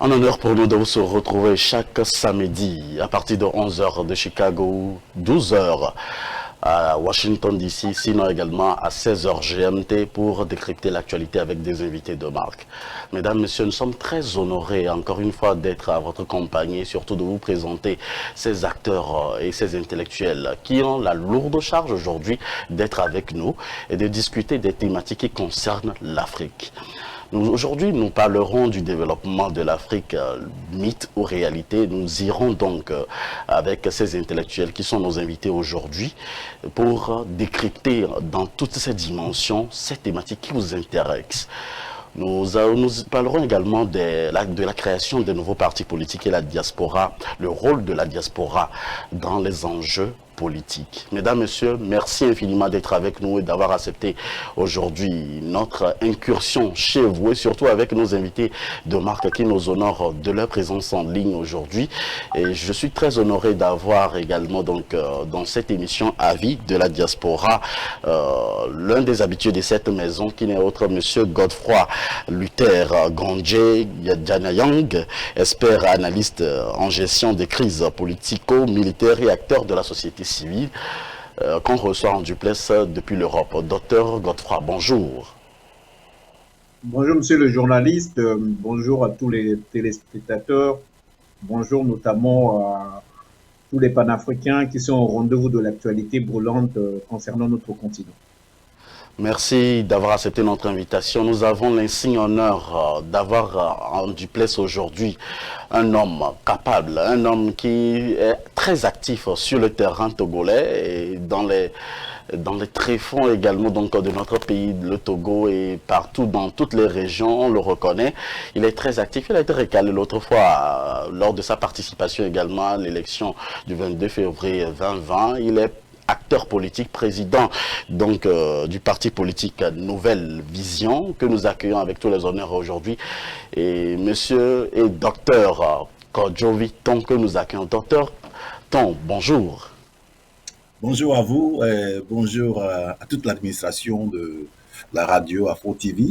Un honneur pour nous de vous se retrouver chaque samedi à partir de 11 heures de Chicago, 12 heures à Washington DC, sinon également à 16 heures GMT pour décrypter l'actualité avec des invités de marque. Mesdames, Messieurs, nous sommes très honorés encore une fois d'être à votre compagnie et surtout de vous présenter ces acteurs et ces intellectuels qui ont la lourde charge aujourd'hui d'être avec nous et de discuter des thématiques qui concernent l'Afrique. Aujourd'hui, nous parlerons du développement de l'Afrique, mythe ou réalité. Nous irons donc avec ces intellectuels qui sont nos invités aujourd'hui pour décrypter dans toutes ces dimensions ces thématiques qui vous intéressent. Nous parlerons également de la création de nouveaux partis politiques et la diaspora, le rôle de la diaspora dans les enjeux politiques. Mesdames, Messieurs, merci infiniment d'être avec nous et d'avoir accepté aujourd'hui notre incursion chez vous et surtout avec nos invités de marque qui nous honorent de leur présence en ligne aujourd'hui. Et je suis très honoré d'avoir également donc dans cette émission Avis de la diaspora l'un des habitués de cette maison qui n'est autre Monsieur Godefroy Luther Gondje Yadjanayang, expert analyste en gestion des crises politico-militaires et acteur de la société civile, qu'on reçoit en duplex depuis l'Europe. Docteur Godefroy, bonjour. Bonjour monsieur le journaliste, bonjour à tous les téléspectateurs, bonjour notamment à tous les panafricains qui sont au rendez-vous de l'actualité brûlante concernant notre continent. Merci d'avoir accepté notre invitation. Nous avons l'insigne honneur d'avoir en duplex aujourd'hui un homme capable, un homme qui est très actif sur le terrain togolais et dans les tréfonds également donc de notre pays, le Togo, et partout dans toutes les régions, on le reconnaît. Il est très actif. Il a été recalé l'autre fois lors de sa participation également à l'élection du 22 février 2020. Il est acteur politique, président donc du parti politique Nouvelle Vision, que nous accueillons avec tous les honneurs aujourd'hui, et monsieur et docteur Kodjovi Ton, que nous accueillons. Docteur Ton, bonjour. Bonjour à vous, et bonjour à toute l'administration de la radio Afro TV.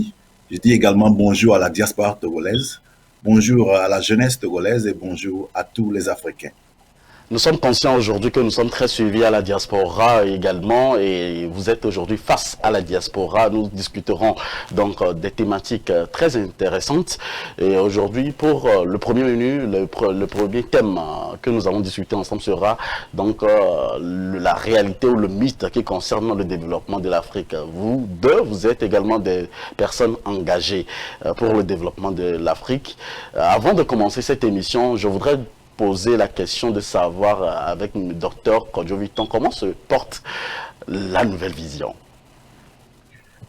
Je dis également bonjour à la diaspora togolaise, bonjour à la jeunesse togolaise et bonjour à tous les Africains. Nous sommes conscients aujourd'hui que nous sommes très suivis à la diaspora également, et vous êtes aujourd'hui face à la diaspora. Nous discuterons donc des thématiques très intéressantes. Et aujourd'hui, pour le premier menu, le premier thème que nous allons discuter ensemble sera donc la réalité ou le mythe qui concerne le développement de l'Afrique. Vous deux, vous êtes également des personnes engagées pour le développement de l'Afrique. Avant de commencer cette émission, je voudrais poser la question de savoir avec le docteur Kodjovi Ton, comment se porte la nouvelle vision?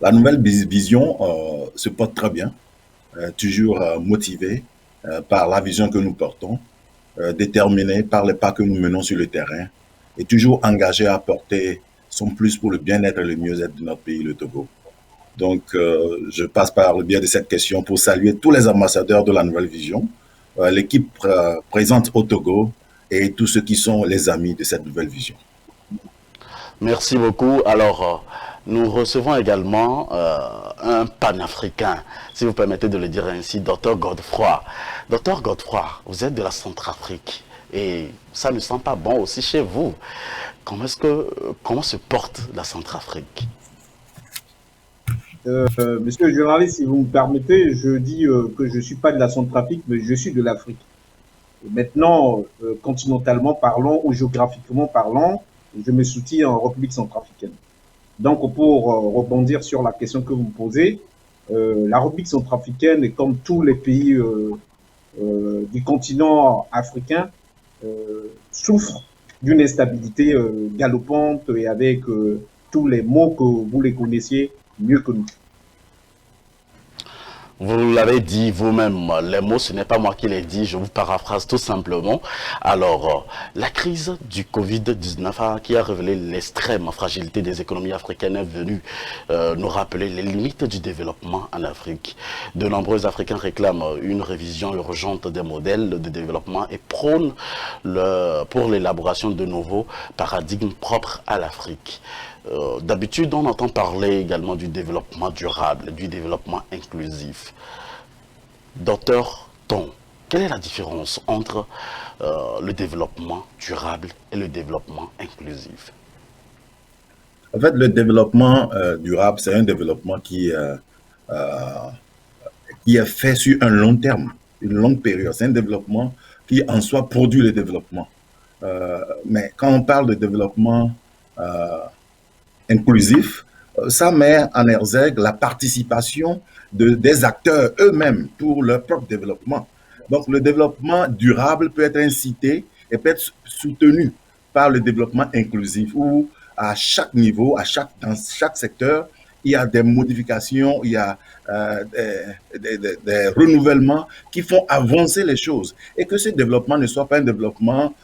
La nouvelle vision se porte très bien, toujours motivée par la vision que nous portons, déterminée par les pas que nous menons sur le terrain et toujours engagée à apporter son plus pour le bien-être et le mieux-être de notre pays, le Togo. Donc, je passe par le biais de cette question pour saluer tous les ambassadeurs de la nouvelle vision, l'équipe présente au Togo et tous ceux qui sont les amis de cette nouvelle vision. Merci beaucoup. Alors, nous recevons également un panafricain, si vous permettez de le dire ainsi, Dr Godefroy. Dr Godefroy, vous êtes de la Centrafrique et ça ne sent pas bon aussi chez vous. Comment se porte la Centrafrique? Monsieur le journaliste, si vous me permettez, je dis que je ne suis pas de la Centrafrique, mais je suis de l'Afrique. Maintenant, continentalement parlant ou géographiquement parlant, je me soutiens en République centrafricaine. Donc, pour rebondir sur la question que vous me posez, la République centrafricaine, comme tous les pays du continent africain, souffre d'une instabilité galopante et avec tous les maux que vous les connaissiez mieux que nous. Vous l'avez dit vous-même, les mots, ce n'est pas moi qui les dis, je vous paraphrase tout simplement. Alors, la crise du Covid-19 qui a révélé l'extrême fragilité des économies africaines est venue nous rappeler les limites du développement en Afrique. De nombreux Africains réclament une révision urgente des modèles de développement et prônent pour l'élaboration de nouveaux paradigmes propres à l'Afrique. D'habitude, on entend parler également du développement durable, du développement inclusif. Docteur Ton, Quelle est la différence entre le développement durable et le développement inclusif? En fait, le développement durable, c'est un développement qui est fait sur un long terme, une longue période. C'est un développement qui en soi produit le développement. Mais quand on parle de développement inclusif, ça met en exergue la participation des acteurs eux-mêmes pour leur propre développement. Donc le développement durable peut être incité et peut être soutenu par le développement inclusif où à chaque niveau, dans chaque secteur, il y a des modifications, il y a des renouvellements qui font avancer les choses et que ce développement ne soit pas un développement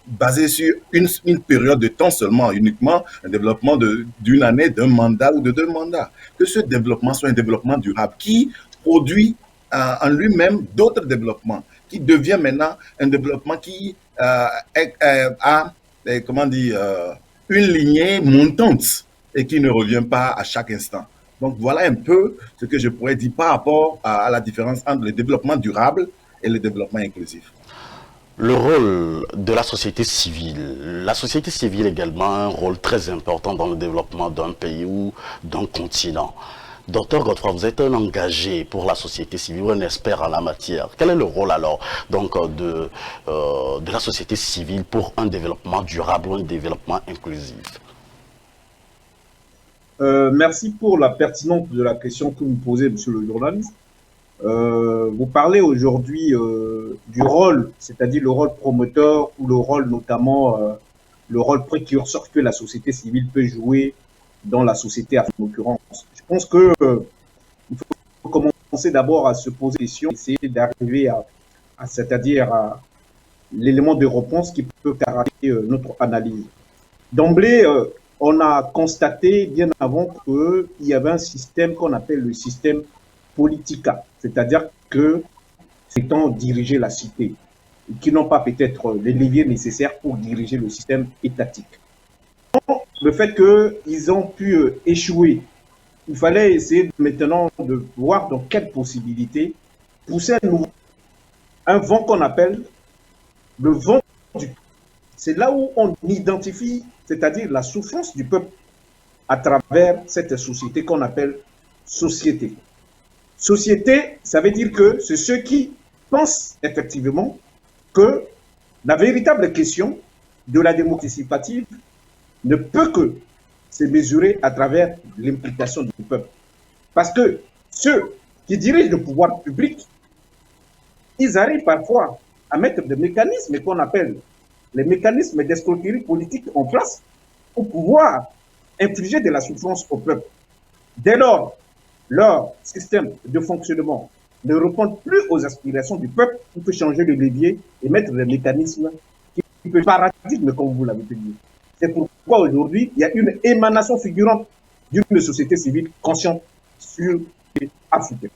basé sur une période de temps seulement, uniquement un développement d'une année, d'un mandat ou de 2 mandats. Que ce développement soit un développement durable qui produit en lui-même d'autres développements, qui devient maintenant un développement qui a, comment dire, une lignée montante et qui ne revient pas à chaque instant. Donc voilà un peu ce que je pourrais dire par rapport à la différence entre le développement durable et le développement inclusif. Le rôle de la société civile. La société civile également a un rôle très important dans le développement d'un pays ou d'un continent. Docteur Godefroy, vous êtes un engagé pour la société civile, un expert en la matière. Quel est le rôle alors donc, de la société civile pour un développement durable ou un développement inclusif? Merci pour la pertinence de la question que vous posez, monsieur le journaliste. Vous parlez aujourd'hui du rôle, c'est-à-dire le rôle promoteur ou le rôle notamment, le rôle précurseur que la société civile peut jouer dans la société en l'occurrence. Je pense que il faut commencer d'abord à se poser des questions, essayer d'arriver c'est-à-dire à l'élément de réponse qui peut caractériser notre analyse. D'emblée, on a constaté bien avant qu'il y avait un système qu'on appelle le système politica, c'est-à-dire que c'est temps diriger la cité, qui n'ont pas peut-être les leviers nécessaires pour diriger le système étatique. Le fait qu'ils ont pu échouer, il fallait essayer maintenant de voir dans quelle possibilité pousser un vent qu'on appelle le vent du peuple. C'est là où on identifie, c'est-à-dire la souffrance du peuple à travers cette société qu'on appelle société. Société, ça veut dire que c'est ceux qui pensent effectivement que la véritable question de la démocratie participative ne peut que se mesurer à travers l'implication du peuple. Parce que ceux qui dirigent le pouvoir public, ils arrivent parfois à mettre des mécanismes qu'on appelle les mécanismes d'escroquerie politique en place pour pouvoir infliger de la souffrance au peuple. Dès lors, leur système de fonctionnement ne répond plus aux aspirations du peuple, il peut changer le levier et mettre des mécanismes qui peuvent paradigme, comme vous l'avez dit. C'est pourquoi aujourd'hui, il y a une émanation figurante d'une société civile consciente sur l'Afrique.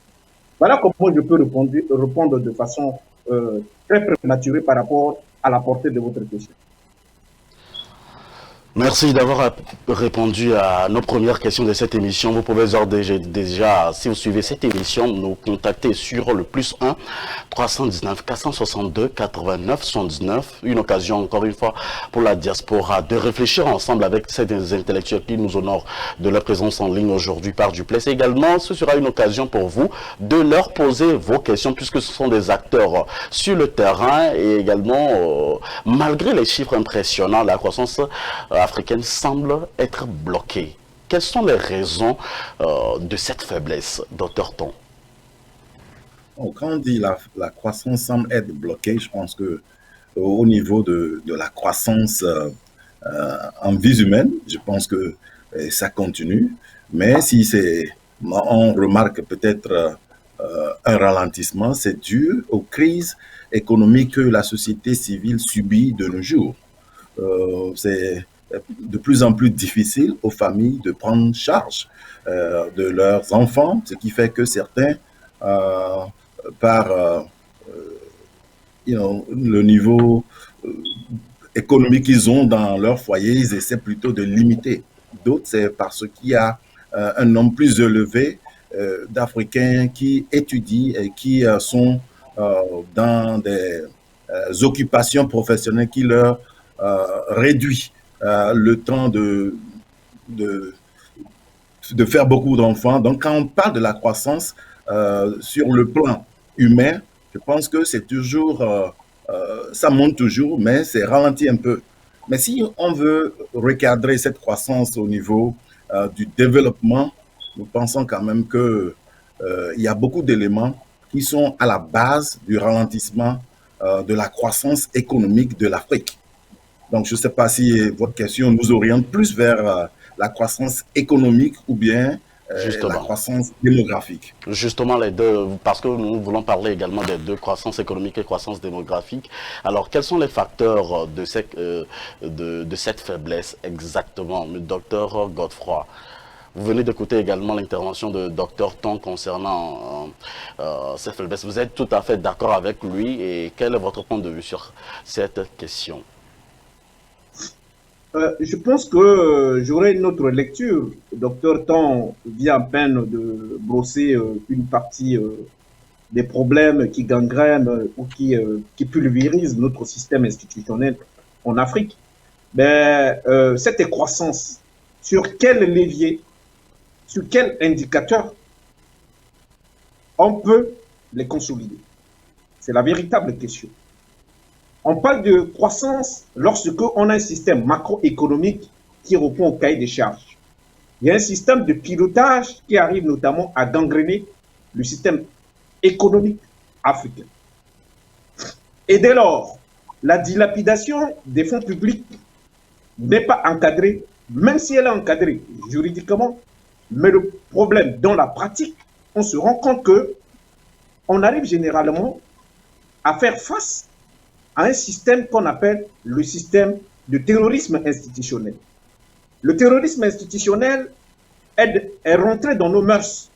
Voilà comment je peux répondre de façon très prématurée par rapport à la portée de votre question. Merci d'avoir répondu à nos premières questions de cette émission. Vous pouvez déjà, si vous suivez cette émission, nous contacter sur le +1 319 462 89 79. Une occasion, encore une fois, pour la diaspora de réfléchir ensemble avec ces intellectuels qui nous honorent de leur présence en ligne aujourd'hui par Duplex. Et également, ce sera une occasion pour vous de leur poser vos questions puisque ce sont des acteurs sur le terrain et également, malgré les chiffres impressionnants, la croissance africaine semble être bloquée. Quelles sont les raisons de cette faiblesse, Dr Ton? Quand on dit la croissance semble être bloquée, je pense que au niveau de la croissance en vie humaine, je pense que ça continue. Mais si on remarque peut-être un ralentissement, c'est dû aux crises économiques que la société civile subit de nos jours. C'est de plus en plus difficile aux familles de prendre charge de leurs enfants, ce qui fait que certains, par le niveau économique qu'ils ont dans leur foyer, ils essaient plutôt de limiter. D'autres, c'est parce qu'il y a un nombre plus élevé d'Africains qui étudient et qui sont dans des occupations professionnelles qui leur réduit le temps de, de faire beaucoup d'enfants. Donc, quand on parle de la croissance sur le plan humain, je pense que c'est toujours, ça monte toujours, mais c'est ralenti un peu. Mais si on veut recadrer cette croissance au niveau du développement, nous pensons quand même que il y a beaucoup d'éléments qui sont à la base du ralentissement de la croissance économique de l'Afrique. Donc, je ne sais pas si votre question nous oriente plus vers la croissance économique ou bien la Justement. croissance démographique. Justement, les deux, parce que nous voulons parler également des deux, croissance économique et croissance démographique. Alors, quels sont les facteurs de cette faiblesse exactement, le docteur Godefroy? Vous venez d'écouter également l'intervention de Dr Tong concernant cette faiblesse. Vous êtes tout à fait d'accord avec lui et quel est votre point de vue sur cette question? Je pense que j'aurais une autre lecture. Docteur Tong vient à peine de brosser une partie des problèmes qui gangrènent ou qui pulvérisent notre système institutionnel en Afrique. Mais cette croissance, sur quel levier, sur quel indicateur on peut les consolider? C'est la véritable question. On parle de croissance lorsque on a un système macroéconomique qui répond au cahier des charges. Il y a un système de pilotage qui arrive notamment à gangréner le système économique africain. Et dès lors, la dilapidation des fonds publics n'est pas encadrée, même si elle est encadrée juridiquement, mais le problème dans la pratique, on se rend compte que on arrive généralement à faire face à un système qu'on appelle le système de terrorisme institutionnel. Le terrorisme institutionnel est rentré dans nos mœurs.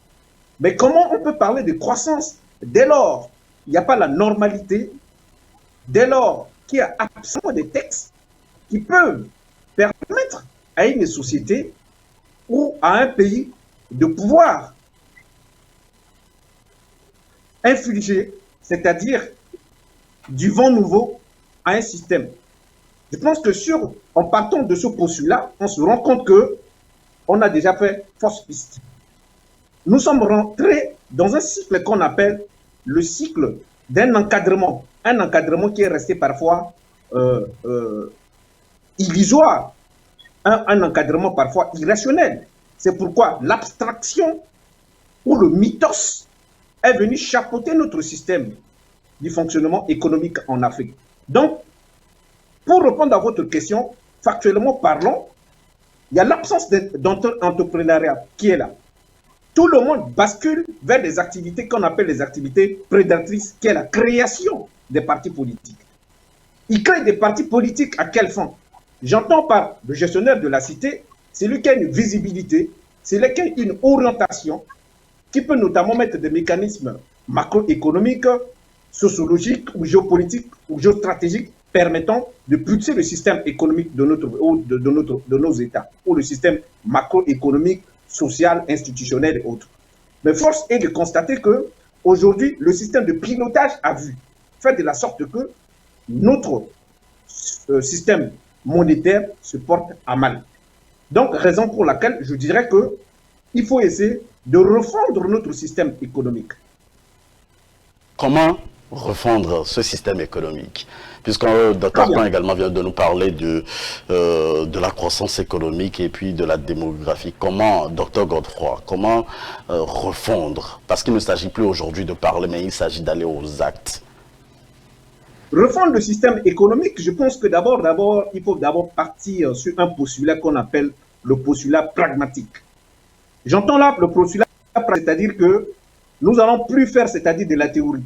Mais comment on peut parler de croissance dès lors il n'y a pas la normalité, dès lors qu'il y a absolument des textes qui peuvent permettre à une société ou à un pays de pouvoir infliger, c'est-à-dire du vent nouveau à un système. Je pense que en partant de ce postulat, on se rend compte que on a déjà fait fausse piste. Nous sommes rentrés dans un cycle qu'on appelle le cycle d'un encadrement. Un encadrement qui est resté parfois illusoire. Un encadrement parfois irrationnel. C'est pourquoi l'abstraction ou le mythos est venu chapeauter notre système du fonctionnement économique en Afrique. Donc, pour répondre à votre question, factuellement parlant, il y a l'absence d'entrepreneuriat qui est là. Tout le monde bascule vers des activités qu'on appelle les activités prédatrices, qui est la création des partis politiques. Ils créent des partis politiques à quelle fin? J'entends par le gestionnaire de la cité, c'est lui qui a une visibilité, c'est lui qui a une orientation, qui peut notamment mettre des mécanismes macroéconomiques, sociologiques ou géopolitiques ou géostratégiques permettant de pulser le système économique de nos États, ou le système macroéconomique, social, institutionnel et autres. Mais force est de constater que aujourd'hui, le système de pilotage a vu, fait de la sorte que notre système monétaire se porte à mal. Donc, raison pour laquelle je dirais qu'il faut essayer de refondre notre système économique. Comment refondre ce système économique? Puisque Dr Tong également vient de nous parler de la croissance économique et puis de la démographie. Comment, Dr Godefroy, comment refondre? Parce qu'il ne s'agit plus aujourd'hui de parler, mais il s'agit d'aller aux actes. Refondre le système économique, je pense que il faut d'abord partir sur un postulat qu'on appelle le postulat pragmatique. J'entends là le postulat, c'est-à-dire que nous n'allons plus faire, c'est-à-dire de la théorie.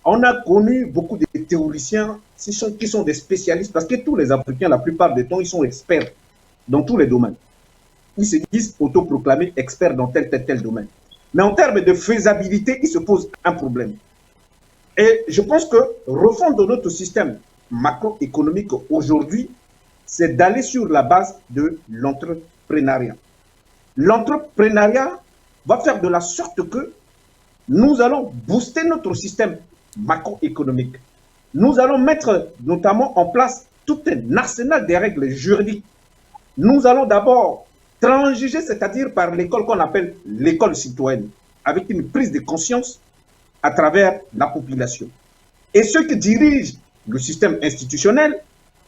On a connu beaucoup de théoriciens qui sont des spécialistes, parce que tous les Africains, la plupart du temps, ils sont experts dans tous les domaines. Ils se disent autoproclamés experts dans tel domaine. Mais en termes de faisabilité, il se pose un problème. Et je pense que refondre notre système macroéconomique aujourd'hui, c'est d'aller sur la base de l'entrepreneuriat. L'entrepreneuriat va faire de la sorte que nous allons booster notre système macroéconomique. Nous allons mettre notamment en place tout un arsenal des règles juridiques. Nous allons d'abord transiger, c'est-à-dire par l'école qu'on appelle l'école citoyenne, avec une prise de conscience à travers la population. Et ceux qui dirigent le système institutionnel,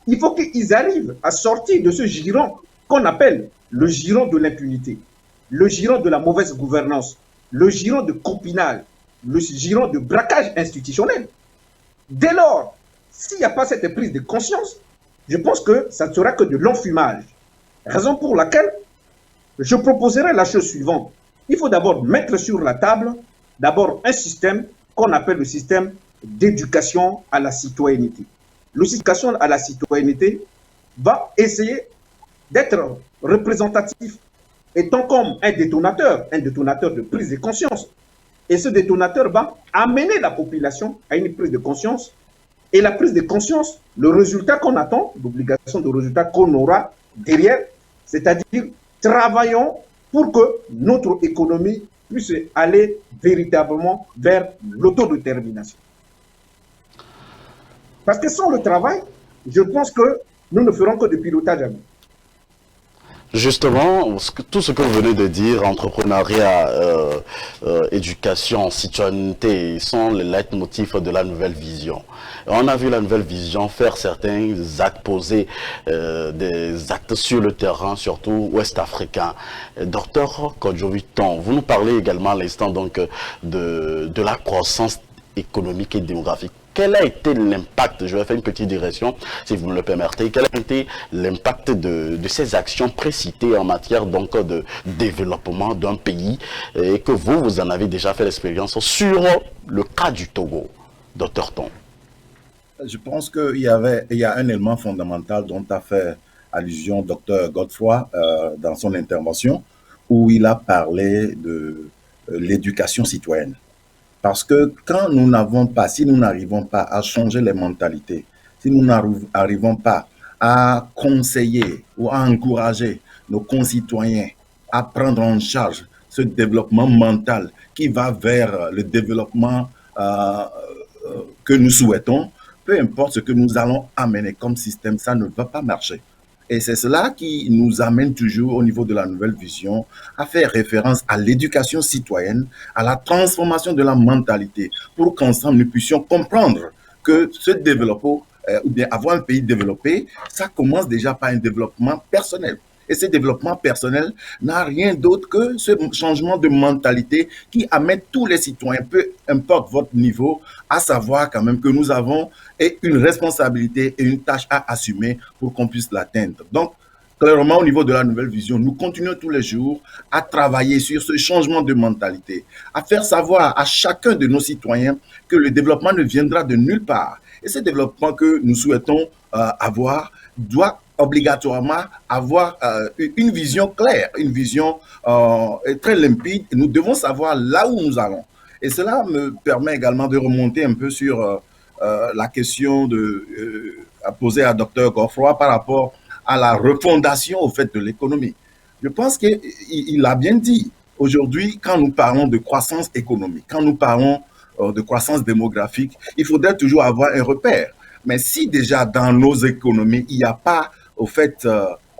il faut qu'ils arrivent à sortir de ce giron qu'on appelle le giron de l'impunité, le giron de la mauvaise gouvernance, le giron de copinage, le giron de braquage institutionnel. Dès lors, s'il n'y a pas cette prise de conscience, je pense que ça ne sera que de l'enfumage. Raison pour laquelle je proposerai la chose suivante. Il faut d'abord mettre sur la table d'abord un système qu'on appelle le système d'éducation à la citoyenneté. L'éducation à la citoyenneté va essayer d'être représentatif, étant comme un détonateur de prise de conscience. Et ce détonateur va amener la population à une prise de conscience. Et la prise de conscience, le résultat qu'on attend, l'obligation de résultat qu'on aura derrière, c'est-à-dire travaillons pour que notre économie puisse aller véritablement vers l'autodétermination. Parce que sans le travail, je pense que nous ne ferons que du pilotage à nous. Justement, tout ce que vous venez de dire, entrepreneuriat, éducation, citoyenneté, sont les leitmotifs de la nouvelle vision. On a vu la nouvelle vision faire certains actes, poser des actes sur le terrain, surtout ouest-africain. Docteur Kodjoviton, vous nous parlez également à l'instant donc de la croissance économique et démographique. Quel a été l'impact, je vais faire une petite digression si vous me le permettez, quel a été l'impact de ces actions précitées en matière donc de développement d'un pays et que vous en avez déjà fait l'expérience sur le cas du Togo, Dr Ton? Je pense qu'il y a un élément fondamental dont a fait allusion Dr Godefroy dans son intervention, où il a parlé de l'éducation citoyenne. Parce que quand nous n'avons pas, si nous n'arrivons pas à changer les mentalités, si nous n'arrivons pas à conseiller ou à encourager nos concitoyens à prendre en charge ce développement mental qui va vers le développement que nous souhaitons, peu importe ce que nous allons amener comme système, ça ne va pas marcher. Et c'est cela qui nous amène toujours au niveau de la nouvelle vision à faire référence à l'éducation citoyenne, à la transformation de la mentalité pour qu'ensemble nous puissions comprendre que ce développement, ou bien avoir un pays développé, ça commence déjà par un développement personnel. Et ce développement personnel n'a rien d'autre que ce changement de mentalité qui amène tous les citoyens, peu importe votre niveau, à savoir quand même que nous avons une responsabilité et une tâche à assumer pour qu'on puisse l'atteindre. Donc, clairement, au niveau de la nouvelle vision, nous continuons tous les jours à travailler sur ce changement de mentalité, à faire savoir à chacun de nos citoyens que le développement ne viendra de nulle part. Et ce développement que nous souhaitons avoir doit obligatoirement avoir une vision claire, une vision très limpide. Et nous devons savoir là où nous allons. Et cela me permet également de remonter un peu sur la question posée à Dr Godefroy par rapport à la refondation au fait de l'économie. Je pense qu'il a bien dit. Aujourd'hui, quand nous parlons de croissance économique, quand nous parlons de croissance démographique, il faudrait toujours avoir un repère. Mais si déjà dans nos économies, il n'y a pas au fait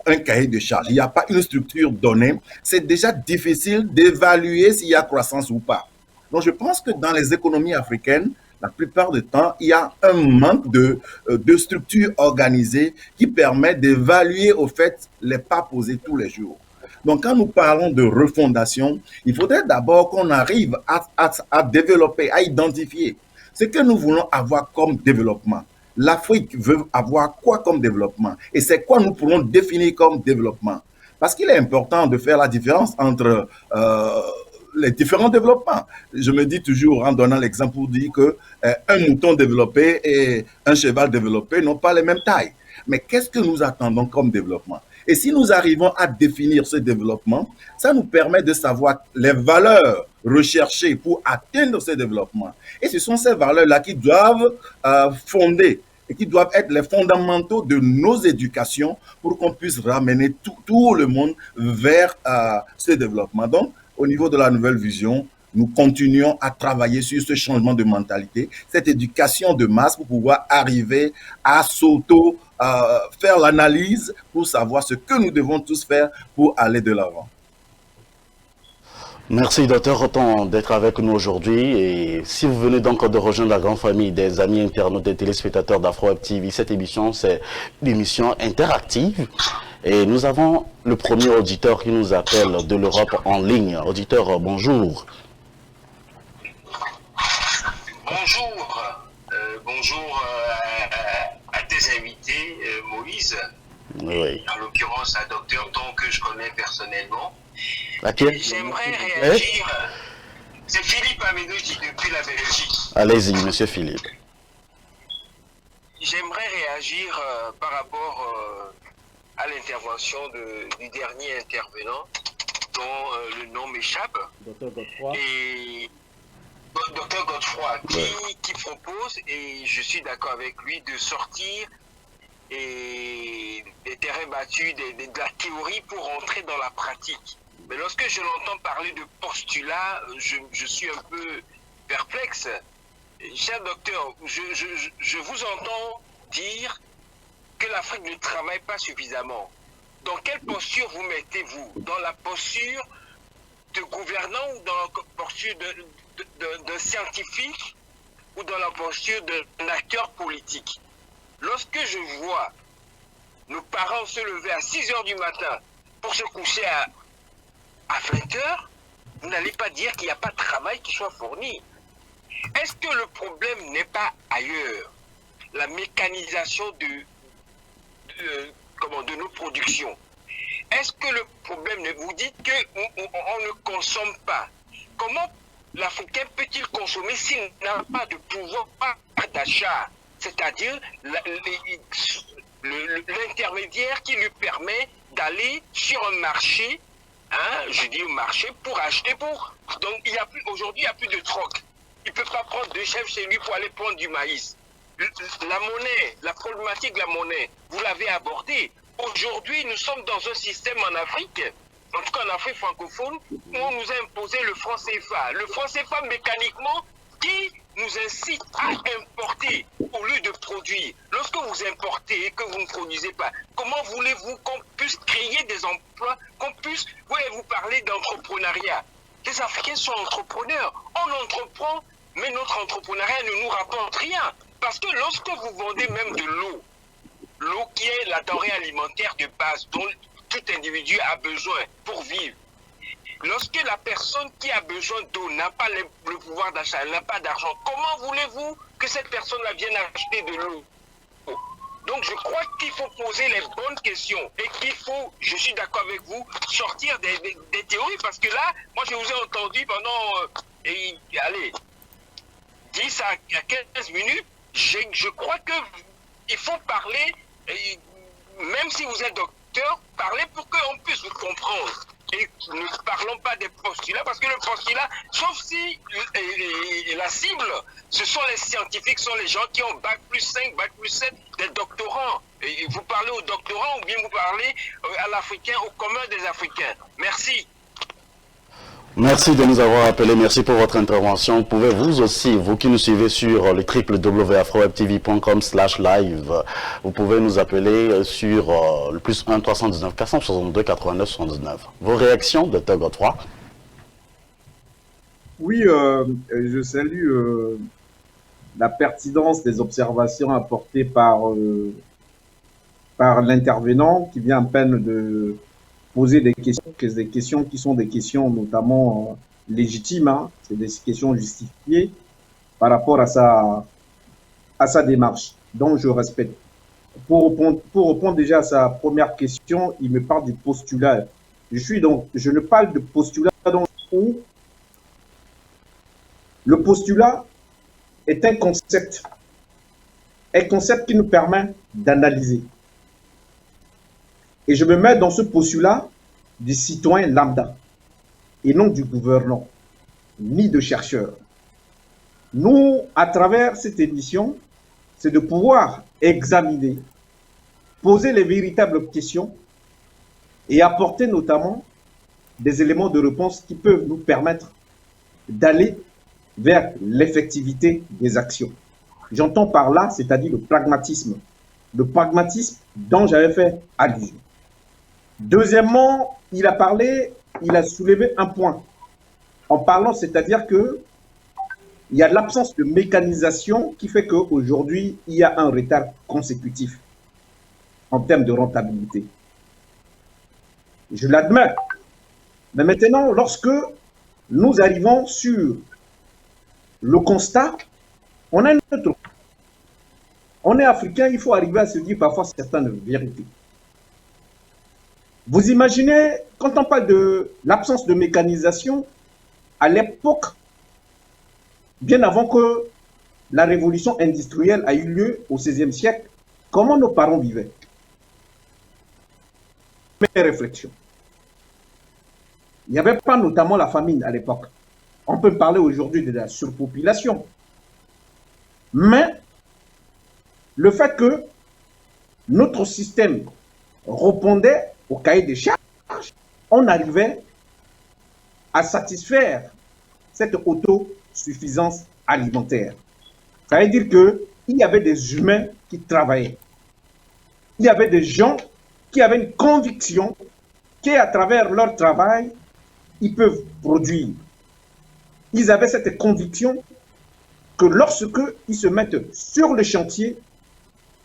un cahier de charge, il n'y a pas une structure donnée, c'est déjà difficile d'évaluer s'il y a croissance ou pas. Donc je pense que dans les économies africaines, la plupart du temps, il y a un manque de structure organisée qui permet d'évaluer au fait les pas posés tous les jours. Donc quand nous parlons de refondation, il faudrait d'abord qu'on arrive à développer, à identifier ce que nous voulons avoir comme développement. L'Afrique veut avoir quoi comme développement? Et c'est quoi nous pourrons définir comme développement? Parce qu'il est important de faire la différence entre les différents développements. Je me dis toujours, en donnant l'exemple, pour dire que un mouton développé et un cheval développé n'ont pas les mêmes tailles. Mais qu'est-ce que nous attendons comme développement? Et si nous arrivons à définir ce développement, ça nous permet de savoir les valeurs recherchées pour atteindre ce développement. Et ce sont ces valeurs-là qui doivent fonder et qui doivent être les fondamentaux de nos éducations pour qu'on puisse ramener tout le monde vers ce développement. Donc, au niveau de la nouvelle vision, nous continuons à travailler sur ce changement de mentalité, cette éducation de masse pour pouvoir arriver à faire l'analyse pour savoir ce que nous devons tous faire pour aller de l'avant. Merci, docteur Roton, d'être avec nous aujourd'hui. Et si vous venez donc de rejoindre la grande famille des amis internautes et téléspectateurs d'Afro-Web TV, cette émission, c'est une émission interactive. Et nous avons le premier auditeur qui nous appelle de l'Europe en ligne. Auditeur, bonjour. Bonjour. Bonjour à tes invités, Moïse. Oui. En l'occurrence, un docteur Ton que je connais personnellement. J'aimerais réagir. C'est Philippe Amédouchi depuis la Belgique. Allez-y, monsieur Philippe. J'aimerais réagir par rapport à l'intervention du dernier intervenant, dont le nom m'échappe. Docteur Godefroy. Et Docteur Godefroy, qui propose, et je suis d'accord avec lui, de sortir des terrains battus, de la théorie pour entrer dans la pratique. Mais lorsque je l'entends parler de postulat, je suis un peu perplexe. Cher docteur, je vous entends dire que l'Afrique ne travaille pas suffisamment. Dans quelle posture vous mettez-vous? Dans la posture de gouvernant ou dans la posture d'un scientifique ou dans la posture d'un acteur politique? Lorsque je vois nos parents se lever à 6 h du matin pour se coucher à 20 h, vous n'allez pas dire qu'il n'y a pas de travail qui soit fourni. Est-ce que le problème n'est pas ailleurs? La mécanisation de nos productions. Est-ce que le problème, vous dites qu'on ne consomme pas? Comment l'Africain peut-il consommer s'il n'a pas de pouvoir d'achat? C'est-à-dire l'intermédiaire qui lui permet d'aller sur un marché, je dis au marché, pour acheter pour. Donc aujourd'hui, il n'y a plus de troc. Il ne peut pas prendre 2 chèvres chez lui pour aller prendre du maïs. La monnaie, la problématique de la monnaie, vous l'avez abordée. Aujourd'hui, nous sommes dans un système en Afrique, en tout cas en Afrique francophone, où on nous a imposé le franc CFA. Le franc CFA mécaniquement qui nous incite à importer au lieu de produire. Lorsque vous importez et que vous ne produisez pas, comment voulez-vous qu'on puisse créer des emplois, qu'on puisse, vous parler d'entrepreneuriat? Les Africains sont entrepreneurs. On entreprend, mais notre entrepreneuriat ne nous rapporte rien. Parce que lorsque vous vendez même de l'eau qui est la denrée alimentaire de base dont tout individu a besoin pour vivre, lorsque la personne qui a besoin d'eau n'a pas le pouvoir d'achat, elle n'a pas d'argent, comment voulez-vous que cette personne-là vienne acheter de l'eau? Donc je crois qu'il faut poser les bonnes questions et qu'il faut, je suis d'accord avec vous, sortir des théories, parce que là, moi je vous ai entendu pendant 10 à 15 minutes, je crois qu'il faut parler, même si vous êtes docteur, parler pour qu'on puisse vous comprendre. Et ne parlons pas des postulats, parce que le postulat, sauf si la cible, ce sont les scientifiques, ce sont les gens qui ont bac plus 5, bac plus 7, des doctorants. Et vous parlez aux doctorants ou bien vous parlez à l'Africain, au commun des Africains. Merci. Merci de nous avoir appelés, merci pour votre intervention. Pouvez-vous aussi, vous qui nous suivez sur le www.afrowebtv.com/live, vous pouvez nous appeler sur le +1 319 462 89 79. Vos réactions, Dr Godefroy? Oui, je salue la pertinence des observations apportées par l'intervenant qui vient à peine de poser des questions qui sont des questions notamment légitimes, c'est des questions justifiées par rapport à sa démarche, donc je respecte. Pour répondre déjà à sa première question, il me parle du postulat. Je ne parle de postulat où le postulat est un concept qui nous permet d'analyser. Et je me mets dans ce postulat du citoyen lambda et non du gouvernant, ni de chercheur. Nous, à travers cette émission, c'est de pouvoir examiner, poser les véritables questions et apporter notamment des éléments de réponse qui peuvent nous permettre d'aller vers l'effectivité des actions. J'entends par là, c'est-à-dire le pragmatisme dont j'avais fait allusion. Deuxièmement, il a soulevé un point en parlant, c'est-à-dire que il y a l'absence de mécanisation qui fait qu'aujourd'hui, il y a un retard consécutif en termes de rentabilité. Je l'admets. Mais maintenant, lorsque nous arrivons sur le constat, on a une autre. On est africain, il faut arriver à se dire parfois certaines vérités. Vous imaginez, quand on parle de l'absence de mécanisation, à l'époque, bien avant que la révolution industrielle a eu lieu au XVIe siècle, comment nos parents vivaient? Mes réflexions. Il n'y avait pas notamment la famine à l'époque. On peut parler aujourd'hui de la surpopulation. Mais le fait que notre système répondait au cahier des charges, on arrivait à satisfaire cette autosuffisance alimentaire. Ça veut dire qu'il y avait des humains qui travaillaient. Il y avait des gens qui avaient une conviction qu'à travers leur travail, ils peuvent produire. Ils avaient cette conviction que lorsque ils se mettent sur le chantier,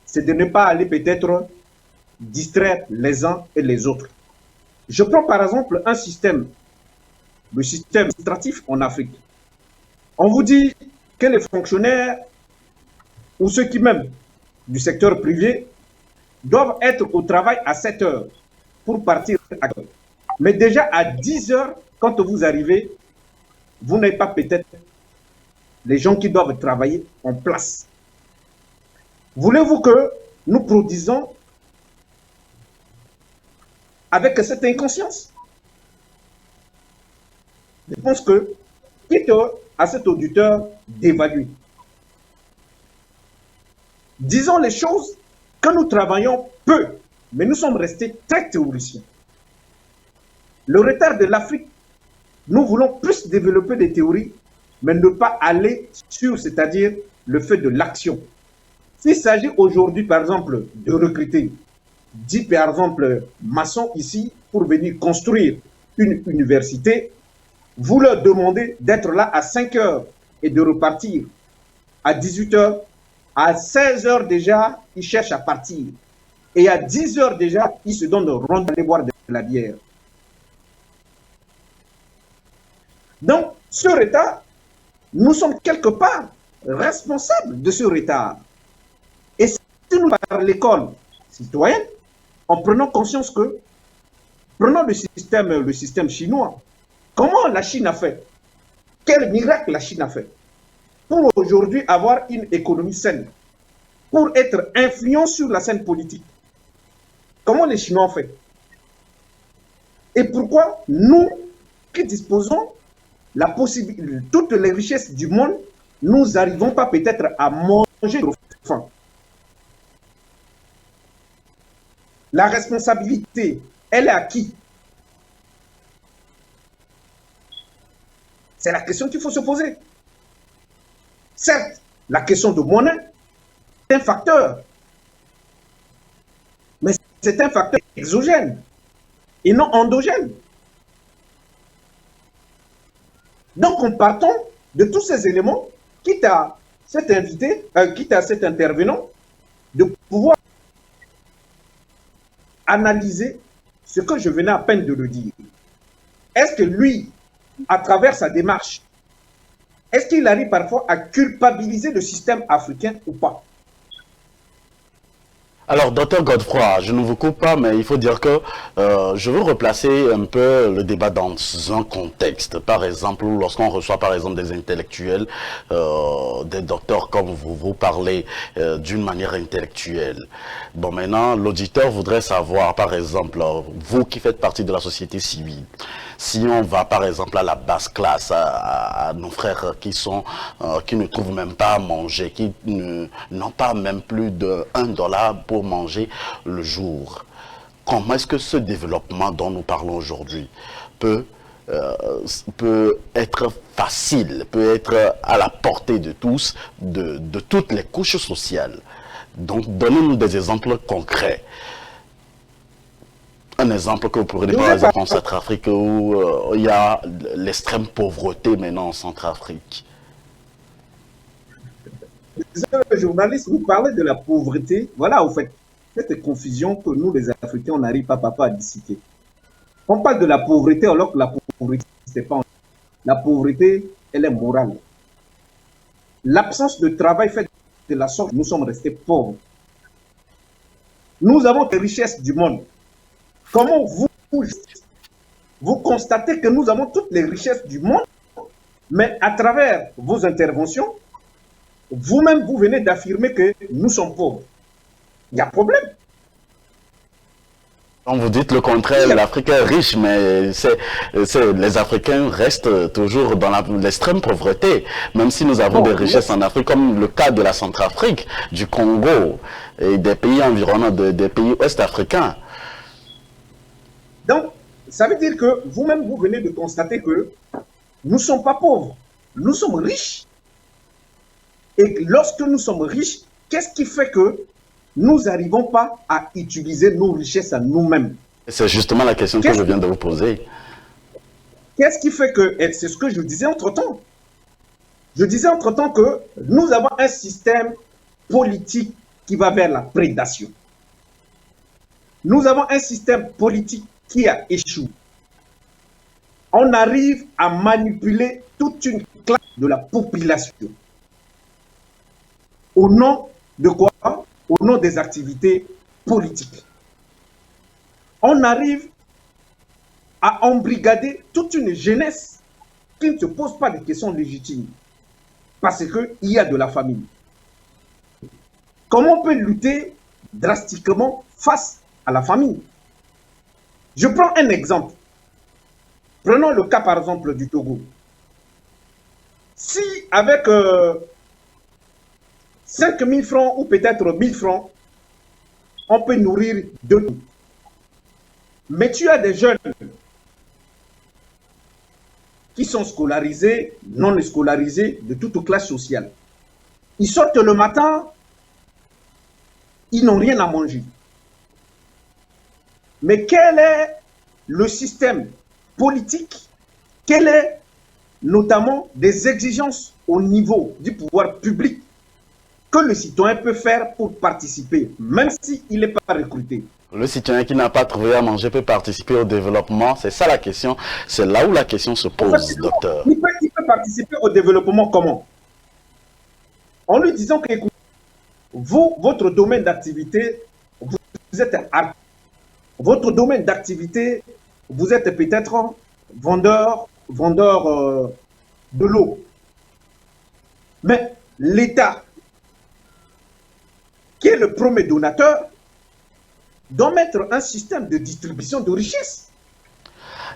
c'est de ne pas aller peut-être distraire les uns et les autres. Je prends par exemple un système, le système administratif en Afrique. On vous dit que les fonctionnaires ou ceux qui même du secteur privé doivent être au travail à 7 heures pour partir à 4 heures. Mais déjà à 10 heures, quand vous arrivez, vous n'avez pas peut-être les gens qui doivent travailler en place. Voulez-vous que nous produisons avec cette inconscience? Je pense que, quitte à cet auditeur d'évaluer, disons les choses que nous travaillons peu, mais nous sommes restés très théoriciens. Le retard de l'Afrique, nous voulons plus développer des théories, mais ne pas aller sur, c'est-à-dire le fait de l'action. S'il s'agit aujourd'hui, par exemple, de recruter 10, par exemple, maçons ici pour venir construire une université, vous leur demandez d'être là à 5 heures et de repartir à 18 heures. À 16 heures déjà, ils cherchent à partir. Et à 10 heures déjà, ils se donnent rond d'aller boire de la bière. Donc, ce retard, nous sommes quelque part responsables de ce retard. Et si nous par l'école citoyenne, en prenant conscience que, prenons le système chinois, comment la Chine a fait? Quel miracle la Chine a fait pour aujourd'hui avoir une économie saine, pour être influent sur la scène politique? Comment les Chinois ont fait? Et pourquoi nous, qui disposons la possibilité, toutes les richesses du monde, nous n'arrivons pas peut-être à manger nos faim? La responsabilité, elle est à qui? C'est la question qu'il faut se poser. Certes, la question de monnaie est un facteur, mais c'est un facteur exogène et non endogène. Donc, en partant de tous ces éléments, quitte à cet invité, quitte à cet intervenant, de pouvoir analyser ce que je venais à peine de le dire. Est-ce que lui, à travers sa démarche, est-ce qu'il arrive parfois à culpabiliser le système africain ou pas? Alors, docteur Godefroy, je ne vous coupe pas, mais il faut dire que je veux replacer un peu le débat dans un contexte. Par exemple, lorsqu'on reçoit par exemple des intellectuels, des docteurs comme vous parlez d'une manière intellectuelle. Bon, maintenant, l'auditeur voudrait savoir, par exemple, vous qui faites partie de la société civile, si on va par exemple à la basse classe, à nos frères qui ne trouvent même pas à manger, qui n'ont pas même plus de $1 pour manger le jour, comment est-ce que ce développement dont nous parlons aujourd'hui peut peut être facile, peut être à la portée de tous, de toutes les couches sociales. Donc, donnez-nous des exemples concrets. Un exemple que vous pourrez donner, par exemple, en Centrafrique, où il y a l'extrême pauvreté maintenant en Centrafrique. Le journaliste, vous parlez de la pauvreté. Voilà, au fait, cette confusion que nous, les Africains, on n'arrive pas, papa, à discuter. On parle de la pauvreté alors que la pauvreté, c'est pas... La pauvreté, elle est morale. L'absence de travail fait de la sorte que nous sommes restés pauvres. Nous avons des richesses du monde. Comment vous constatez que nous avons toutes les richesses du monde, mais à travers vos interventions, vous-même, vous venez d'affirmer que nous sommes pauvres. Il y a problème. Quand vous dites le contraire, l'Afrique est riche, mais les Africains restent toujours dans l'extrême pauvreté, même si nous avons des richesses en Afrique, comme le cas de la Centrafrique, du Congo et des pays environnants, des pays ouest-africains. Donc, ça veut dire que vous-même, vous venez de constater que nous ne sommes pas pauvres, nous sommes riches. Et lorsque nous sommes riches, qu'est-ce qui fait que nous n'arrivons pas à utiliser nos richesses à nous-mêmes? C'est justement la question que je viens de vous poser. Qu'est-ce qui fait que, et c'est ce que je disais entre-temps, je disais entre-temps que nous avons un système politique qui va vers la prédation. Nous avons un système politique qui a échoué. On arrive à manipuler toute une classe de la population. Au nom de quoi? Au nom des activités politiques. On arrive à embrigader toute une jeunesse qui ne se pose pas de questions légitimes parce qu'il y a de la famine. Comment on peut lutter drastiquement face à la famine? Je prends un exemple. Prenons le cas par exemple du Togo. Si avec 5 000 francs ou peut-être 1 000 francs, on peut nourrir 2. Mais tu as des jeunes qui sont scolarisés, non scolarisés, de toute classe sociale. Ils sortent le matin, ils n'ont rien à manger. Mais quel est le système politique? Quel est notamment des exigences au niveau du pouvoir public que le citoyen peut faire pour participer, même s'il n'est pas recruté? Le citoyen qui n'a pas trouvé à manger peut participer au développement. C'est ça la question. C'est là où la question se pose, docteur. Il peut participer au développement comment? En lui disant que, écoutez, vous, votre domaine d'activité, vous êtes artiste. Votre domaine d'activité, vous êtes peut-être vendeur de l'eau. Mais l'État, qui est le premier donateur, doit mettre un système de distribution de richesses.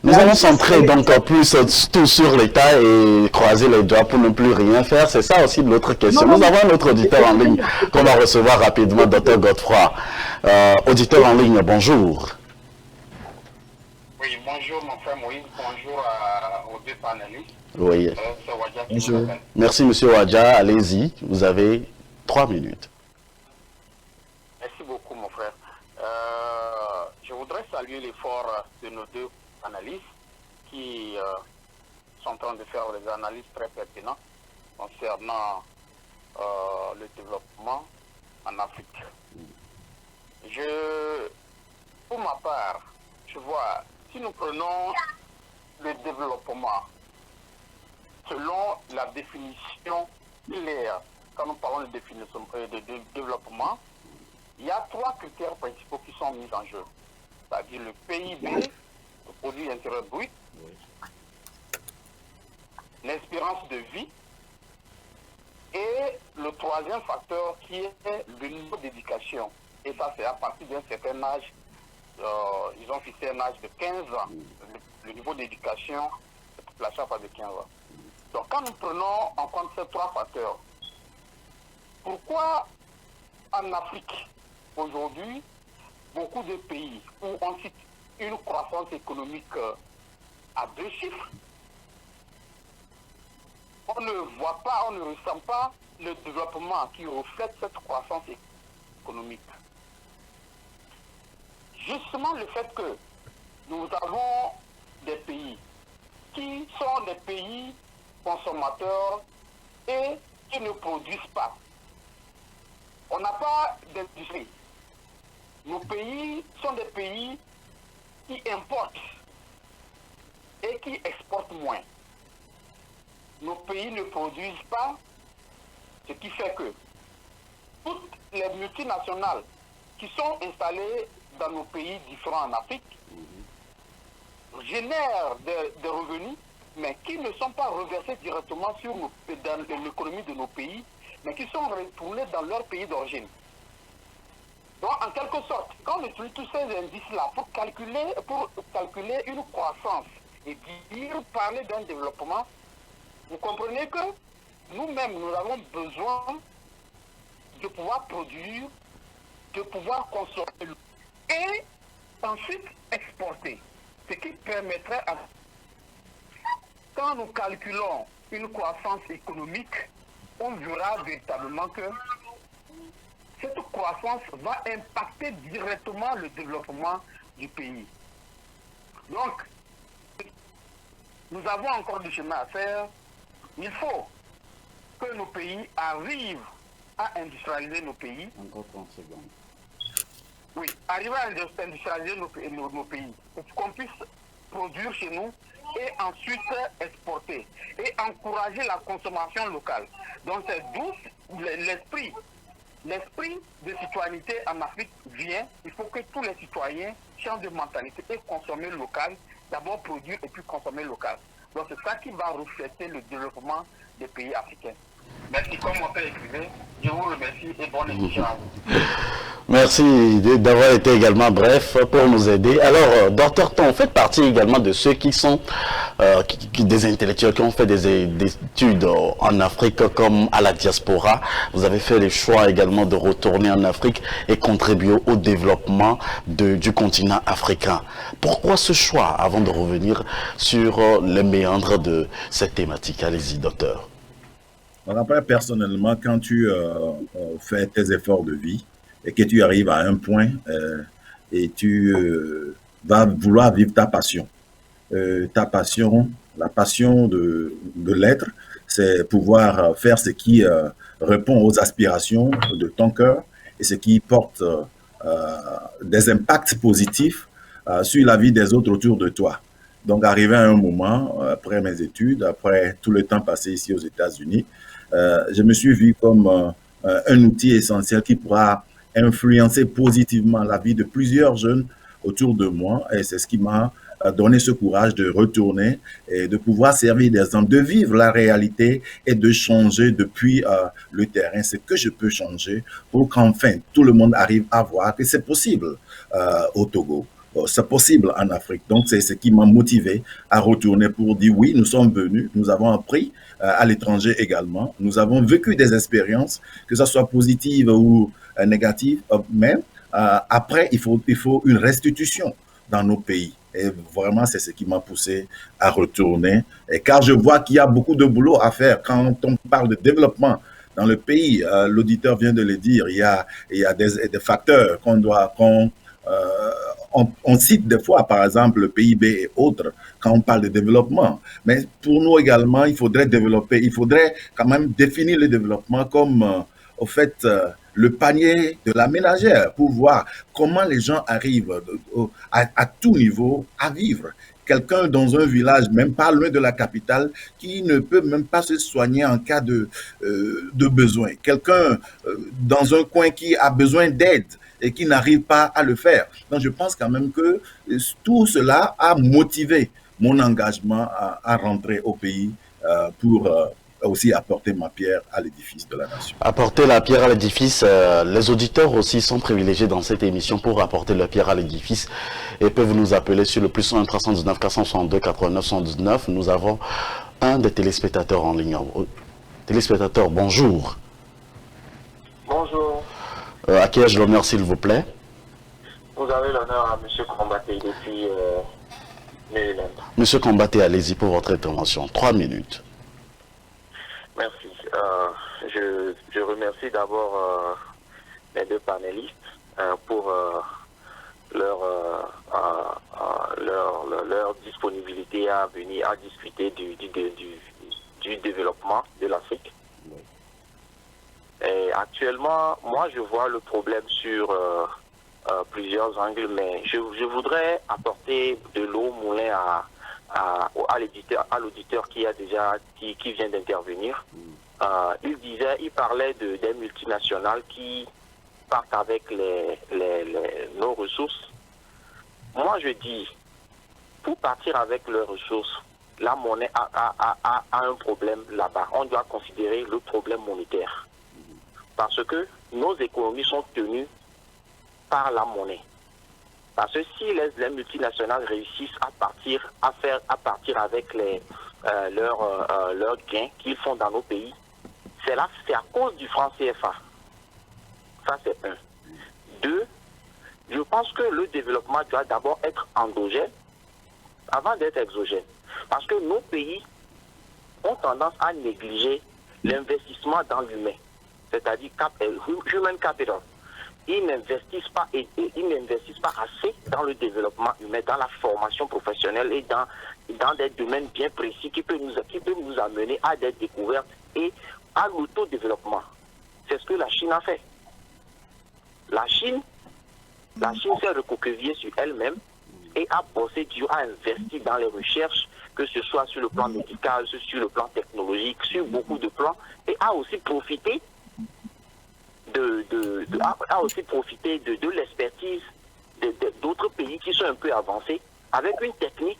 Nous allons centrer donc plus tout sur l'État et croiser les doigts pour ne plus rien faire. C'est ça aussi l'autre question. Nous avons un autre auditeur en ligne qu'on va recevoir rapidement, Dr Godefroy. Auditeur en ligne, bonjour. Oui, bonjour mon frère Moïse, bonjour aux deux panélistes. Oui. C'est Wadja qui Bonjour. m'appelle. Merci monsieur Wadja, allez-y, vous avez 3 minutes. Merci beaucoup mon frère. Je voudrais saluer l'effort de nos deux analystes qui sont en train de faire des analyses très pertinentes concernant le développement en Afrique. Pour ma part, je vois, si nous prenons le développement selon la définition claire, quand nous parlons de définition de développement, il y a 3 critères principaux qui sont mis en jeu. C'est-à-dire le PIB, le produit intérieur brut, l'espérance de vie, et le 3e facteur qui est le niveau d'éducation. Et ça, c'est à partir d'un certain âge, ils ont fixé un âge de 15 ans. Le niveau d'éducation de la population passe de 15 ans. Donc quand nous prenons en compte ces 3 facteurs, pourquoi en Afrique, aujourd'hui, beaucoup de pays où on cite une croissance économique à 2 chiffres. On ne voit pas, on ne ressent pas le développement qui reflète cette croissance économique. Justement le fait que nous avons des pays qui sont des pays consommateurs et qui ne produisent pas. On n'a pas d'industrie. Nos pays sont des pays qui importent et qui exportent moins. Nos pays ne produisent pas, ce qui fait que toutes les multinationales qui sont installées dans nos pays différents en Afrique génèrent des revenus, mais qui ne sont pas reversés directement dans l'économie de nos pays, mais qui sont retournés dans leur pays d'origine. Donc, en quelque sorte, quand on utilise tous ces indices-là pour calculer une croissance et parler d'un développement, vous comprenez que nous-mêmes, nous avons besoin de pouvoir produire, de pouvoir consommer et ensuite exporter. Ce qui permettrait, quand nous calculons une croissance économique, on verra véritablement que cette croissance va impacter directement le développement du pays. Donc, nous avons encore du chemin à faire. Il faut que nos pays arrivent à industrialiser nos pays. Encore 30 secondes. Oui, arriver à industrialiser nos pays, pour qu'on puisse produire chez nous et ensuite exporter et encourager la consommation locale. Donc c'est d'où l'esprit de citoyenneté en Afrique vient. Il faut que tous les citoyens changent de mentalité et consommer local, d'abord produire et puis consommer local. Donc c'est ça qui va refléter le développement des pays africains. Merci, comme mon père écrivait, je vous remercie et bonne émission à vous. Merci d'avoir été également bref pour nous aider. Alors, Dr Ton, faites partie également de ceux qui sont des intellectuels qui ont fait des études en Afrique comme à la diaspora. Vous avez fait le choix également de retourner en Afrique et contribuer au développement du continent africain. Pourquoi ce choix avant de revenir sur les méandres de cette thématique? Allez-y, docteur. Après, personnellement, quand tu fais tes efforts de vie et que tu arrives à un point et tu vas vouloir vivre ta passion, la passion de l'être, c'est pouvoir faire ce qui répond aux aspirations de ton cœur et ce qui porte des impacts positifs sur la vie des autres autour de toi. Donc, arrivé à un moment, après mes études, après tout le temps passé ici aux États-Unis, je me suis vu comme un outil essentiel qui pourra influencer positivement la vie de plusieurs jeunes autour de moi. Et c'est ce qui m'a donné ce courage de retourner et de pouvoir servir d'exemple, de vivre la réalité et de changer depuis le terrain ce que je peux changer pour qu'enfin tout le monde arrive à voir que c'est possible au Togo. C'est possible en Afrique. Donc, c'est ce qui m'a motivé à retourner pour dire oui, nous sommes venus, nous avons appris à l'étranger également. Nous avons vécu des expériences, que ce soit positives ou négatives, mais après, il faut une restitution dans nos pays. Et vraiment, c'est ce qui m'a poussé à retourner. Et car je vois qu'il y a beaucoup de boulot à faire quand on parle de développement dans le pays. L'auditeur vient de le dire, il y a des facteurs on cite des fois, par exemple, le PIB et autres, quand on parle de développement. Mais pour nous également, il faudrait développer, il faudrait quand même définir le développement comme, au fait, le panier de la ménagère pour voir comment les gens arrivent à tout niveau à vivre. Quelqu'un dans un village, même pas loin de la capitale, qui ne peut même pas se soigner en cas de besoin. Quelqu'un dans un coin qui a besoin d'aide et qui n'arrive pas à le faire. Donc, je pense quand même que tout cela a motivé mon engagement à rentrer au pays pour aussi apporter ma pierre à l'édifice de la nation. Apporter la pierre à l'édifice, les auditeurs aussi sont privilégiés dans cette émission pour apporter la pierre à l'édifice et peuvent nous appeler sur le plus 1 319 462 89 119. Nous avons un des téléspectateurs en ligne. Téléspectateur, bonjour. Bonjour. À qui ai-je l'honneur, s'il vous plaît? Vous avez l'honneur à M. Combaté depuis Maryland. Monsieur Combaté, allez-y pour votre intervention. 3 minutes. Merci. Je remercie d'abord les deux panélistes pour leur disponibilité à venir à discuter du développement de l'Afrique. Et actuellement, moi, je vois le problème sur plusieurs angles, mais je voudrais apporter de l'eau au moulin à l'auditeur qui vient d'intervenir. Il parlait des multinationales qui partent avec nos ressources. Moi, je dis, pour partir avec leurs ressources, la monnaie a un problème là-bas. On doit considérer le problème monétaire. Parce que nos économies sont tenues par la monnaie. Parce que si les multinationales réussissent à partir avec leurs gains qu'ils font dans nos pays, c'est à cause du franc CFA. Ça, c'est un. Deux, je pense que le développement doit d'abord être endogène avant d'être exogène. Parce que nos pays ont tendance à négliger l'investissement dans l'humain, c'est-à-dire human capital. Ils n'investissent pas assez dans le développement humain, dans la formation professionnelle et dans des domaines bien précis qui peuvent nous amener à des découvertes et à l'autodéveloppement. C'est ce que la Chine a fait. La Chine s'est recoquevillée sur elle-même et a bossé dur, a investi dans les recherches, que ce soit sur le plan médical, sur le plan technologique, sur beaucoup de plans, et a aussi profité de l'expertise d'autres pays qui sont un peu avancés, avec une technique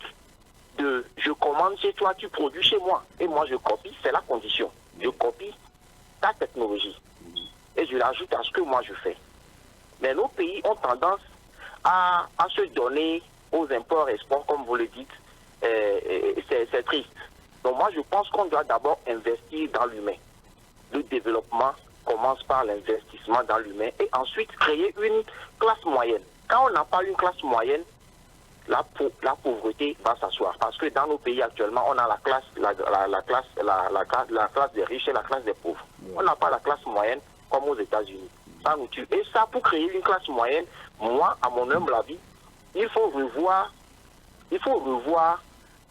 de je commande chez toi, tu produis chez moi, et moi je copie, c'est la condition. Je copie ta technologie et je l'ajoute à ce que moi je fais. Mais nos pays ont tendance à se donner aux imports-exports, comme vous le dites, c'est triste. Donc moi je pense qu'on doit d'abord investir dans l'humain. Le développement commence par l'investissement dans l'humain et ensuite créer une classe moyenne. Quand on n'a pas une classe moyenne, la pauvreté va s'asseoir. Parce que dans nos pays actuellement, on a la classe des riches et la classe des pauvres. On n'a pas la classe moyenne comme aux États-Unis. Ça nous tue. Et ça, pour créer une classe moyenne, moi, à mon humble avis, il faut revoir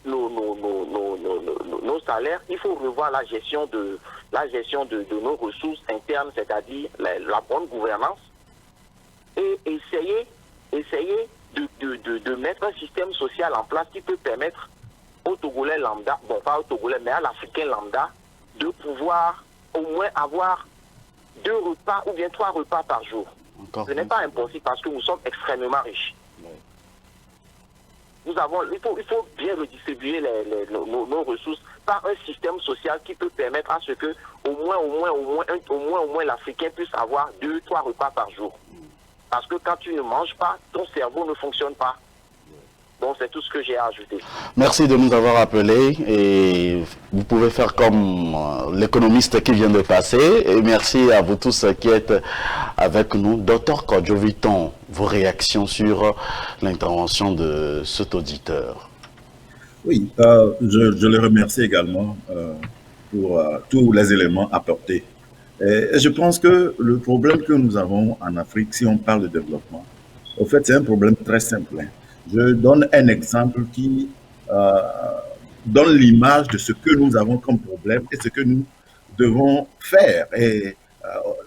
nos salaires, il faut revoir la gestion de nos ressources internes, c'est-à-dire la bonne gouvernance, et essayer de mettre un système social en place qui peut permettre aux Togolais lambda, bon pas aux Togolais, mais à l'Africain lambda, de pouvoir au moins avoir 2 repas ou bien 3 repas par jour. Ce n'est pas impossible parce que nous sommes extrêmement riches. Il faut bien redistribuer nos ressources par un système social qui peut permettre à ce que au moins l'Africain puisse avoir 2-3 repas par jour. Parce que quand tu ne manges pas, ton cerveau ne fonctionne pas. Donc c'est tout ce que j'ai à ajouter. Merci de nous avoir appelés et vous pouvez faire comme l'économiste qui vient de passer. Et merci à vous tous qui êtes avec nous. Docteur Kodjoviton, vos réactions sur l'intervention de cet auditeur. Oui, je le remercie également pour tous les éléments apportés. Et je pense que le problème que nous avons en Afrique, si on parle de développement, au fait, c'est un problème très simple. Je donne un exemple qui donne l'image de ce que nous avons comme problème et ce que nous devons faire et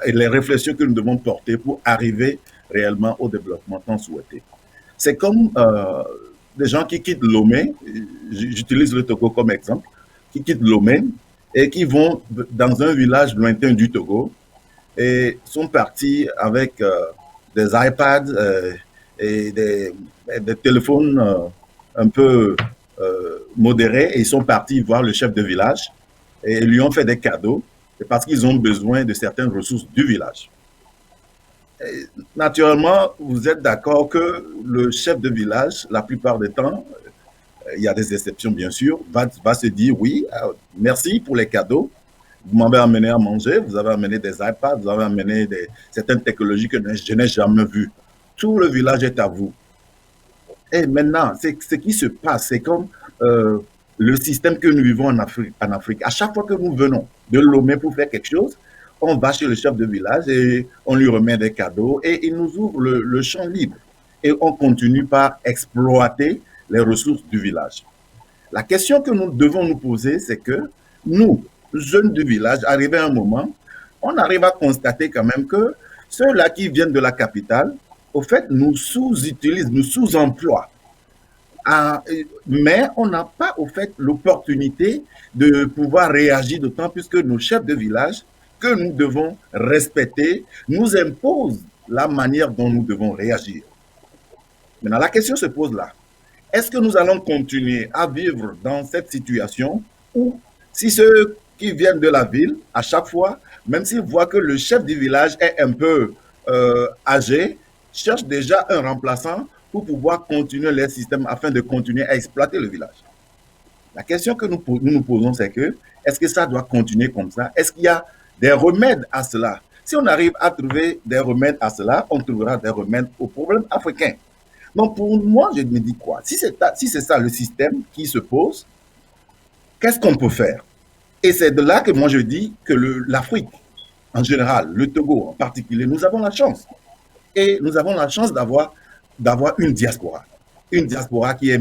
les réflexions que nous devons porter pour arriver réellement au développement tant souhaité. C'est comme des gens qui quittent Lomé, j'utilise le Togo comme exemple, qui quittent Lomé et qui vont dans un village lointain du Togo et sont partis avec des iPads et des téléphones un peu modérés et ils sont partis voir le chef de village et lui ont fait des cadeaux parce qu'ils ont besoin de certaines ressources du village. Et naturellement, vous êtes d'accord que le chef de village, la plupart du temps, il y a des exceptions bien sûr, va se dire oui, merci pour les cadeaux, vous m'avez amené à manger, vous avez amené des iPads, vous avez amené certaines technologies que je n'ai jamais vues. Tout le village est à vous. Et maintenant, ce qui se passe, c'est comme le système que nous vivons en Afrique, en Afrique. À chaque fois que nous venons de Lomé pour faire quelque chose, on va chez le chef de village et on lui remet des cadeaux et il nous ouvre le champ libre. Et on continue par exploiter les ressources du village. La question que nous devons nous poser, c'est que nous, jeunes du village, arrivé à un moment, on arrive à constater quand même que ceux-là qui viennent de la capitale, au fait, nous sous-utilisent, nous sous-emploient. Mais on n'a pas, au fait, l'opportunité de pouvoir réagir, d'autant plus que nos chefs de village, que nous devons respecter, nous imposent la manière dont nous devons réagir. Maintenant, la question se pose là. Est-ce que nous allons continuer à vivre dans cette situation ou si ceux qui viennent de la ville, à chaque fois, même s'ils voient que le chef du village est un peu âgé, cherchent déjà un remplaçant pour pouvoir continuer les systèmes afin de continuer à exploiter le village. La question que nous nous posons, c'est que est-ce que ça doit continuer comme ça? Est-ce qu'il y a des remèdes à cela? Si on arrive à trouver des remèdes à cela, on trouvera des remèdes aux problèmes africains. Donc pour moi, je me dis quoi? Si c'est ça le système qui se pose, qu'est-ce qu'on peut faire? Et c'est de là que moi je dis que l'Afrique, en général, le Togo en particulier, nous avons la chance. Et nous avons la chance d'avoir une diaspora. Une diaspora qui est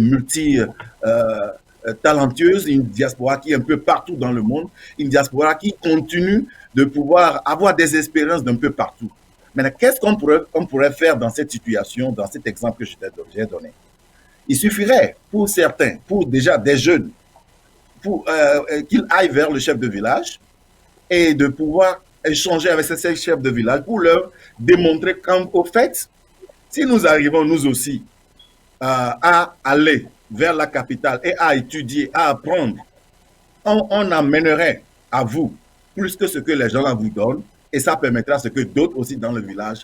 talentueuse, une diaspora qui est un peu partout dans le monde, une diaspora qui continue de pouvoir avoir des expériences d'un peu partout. Maintenant, qu'est-ce qu'on pourrait faire dans cette situation, dans cet exemple que j'ai donné? Il suffirait pour certains, pour déjà des jeunes, pour qu'ils aillent vers le chef de village et de pouvoir échanger avec ces chefs de village pour leur démontrer qu'au fait, si nous arrivons nous aussi à aller vers la capitale et à étudier, à apprendre, on amènerait à vous plus que ce que les gens là vous donnent et ça permettra à ce que d'autres aussi dans le village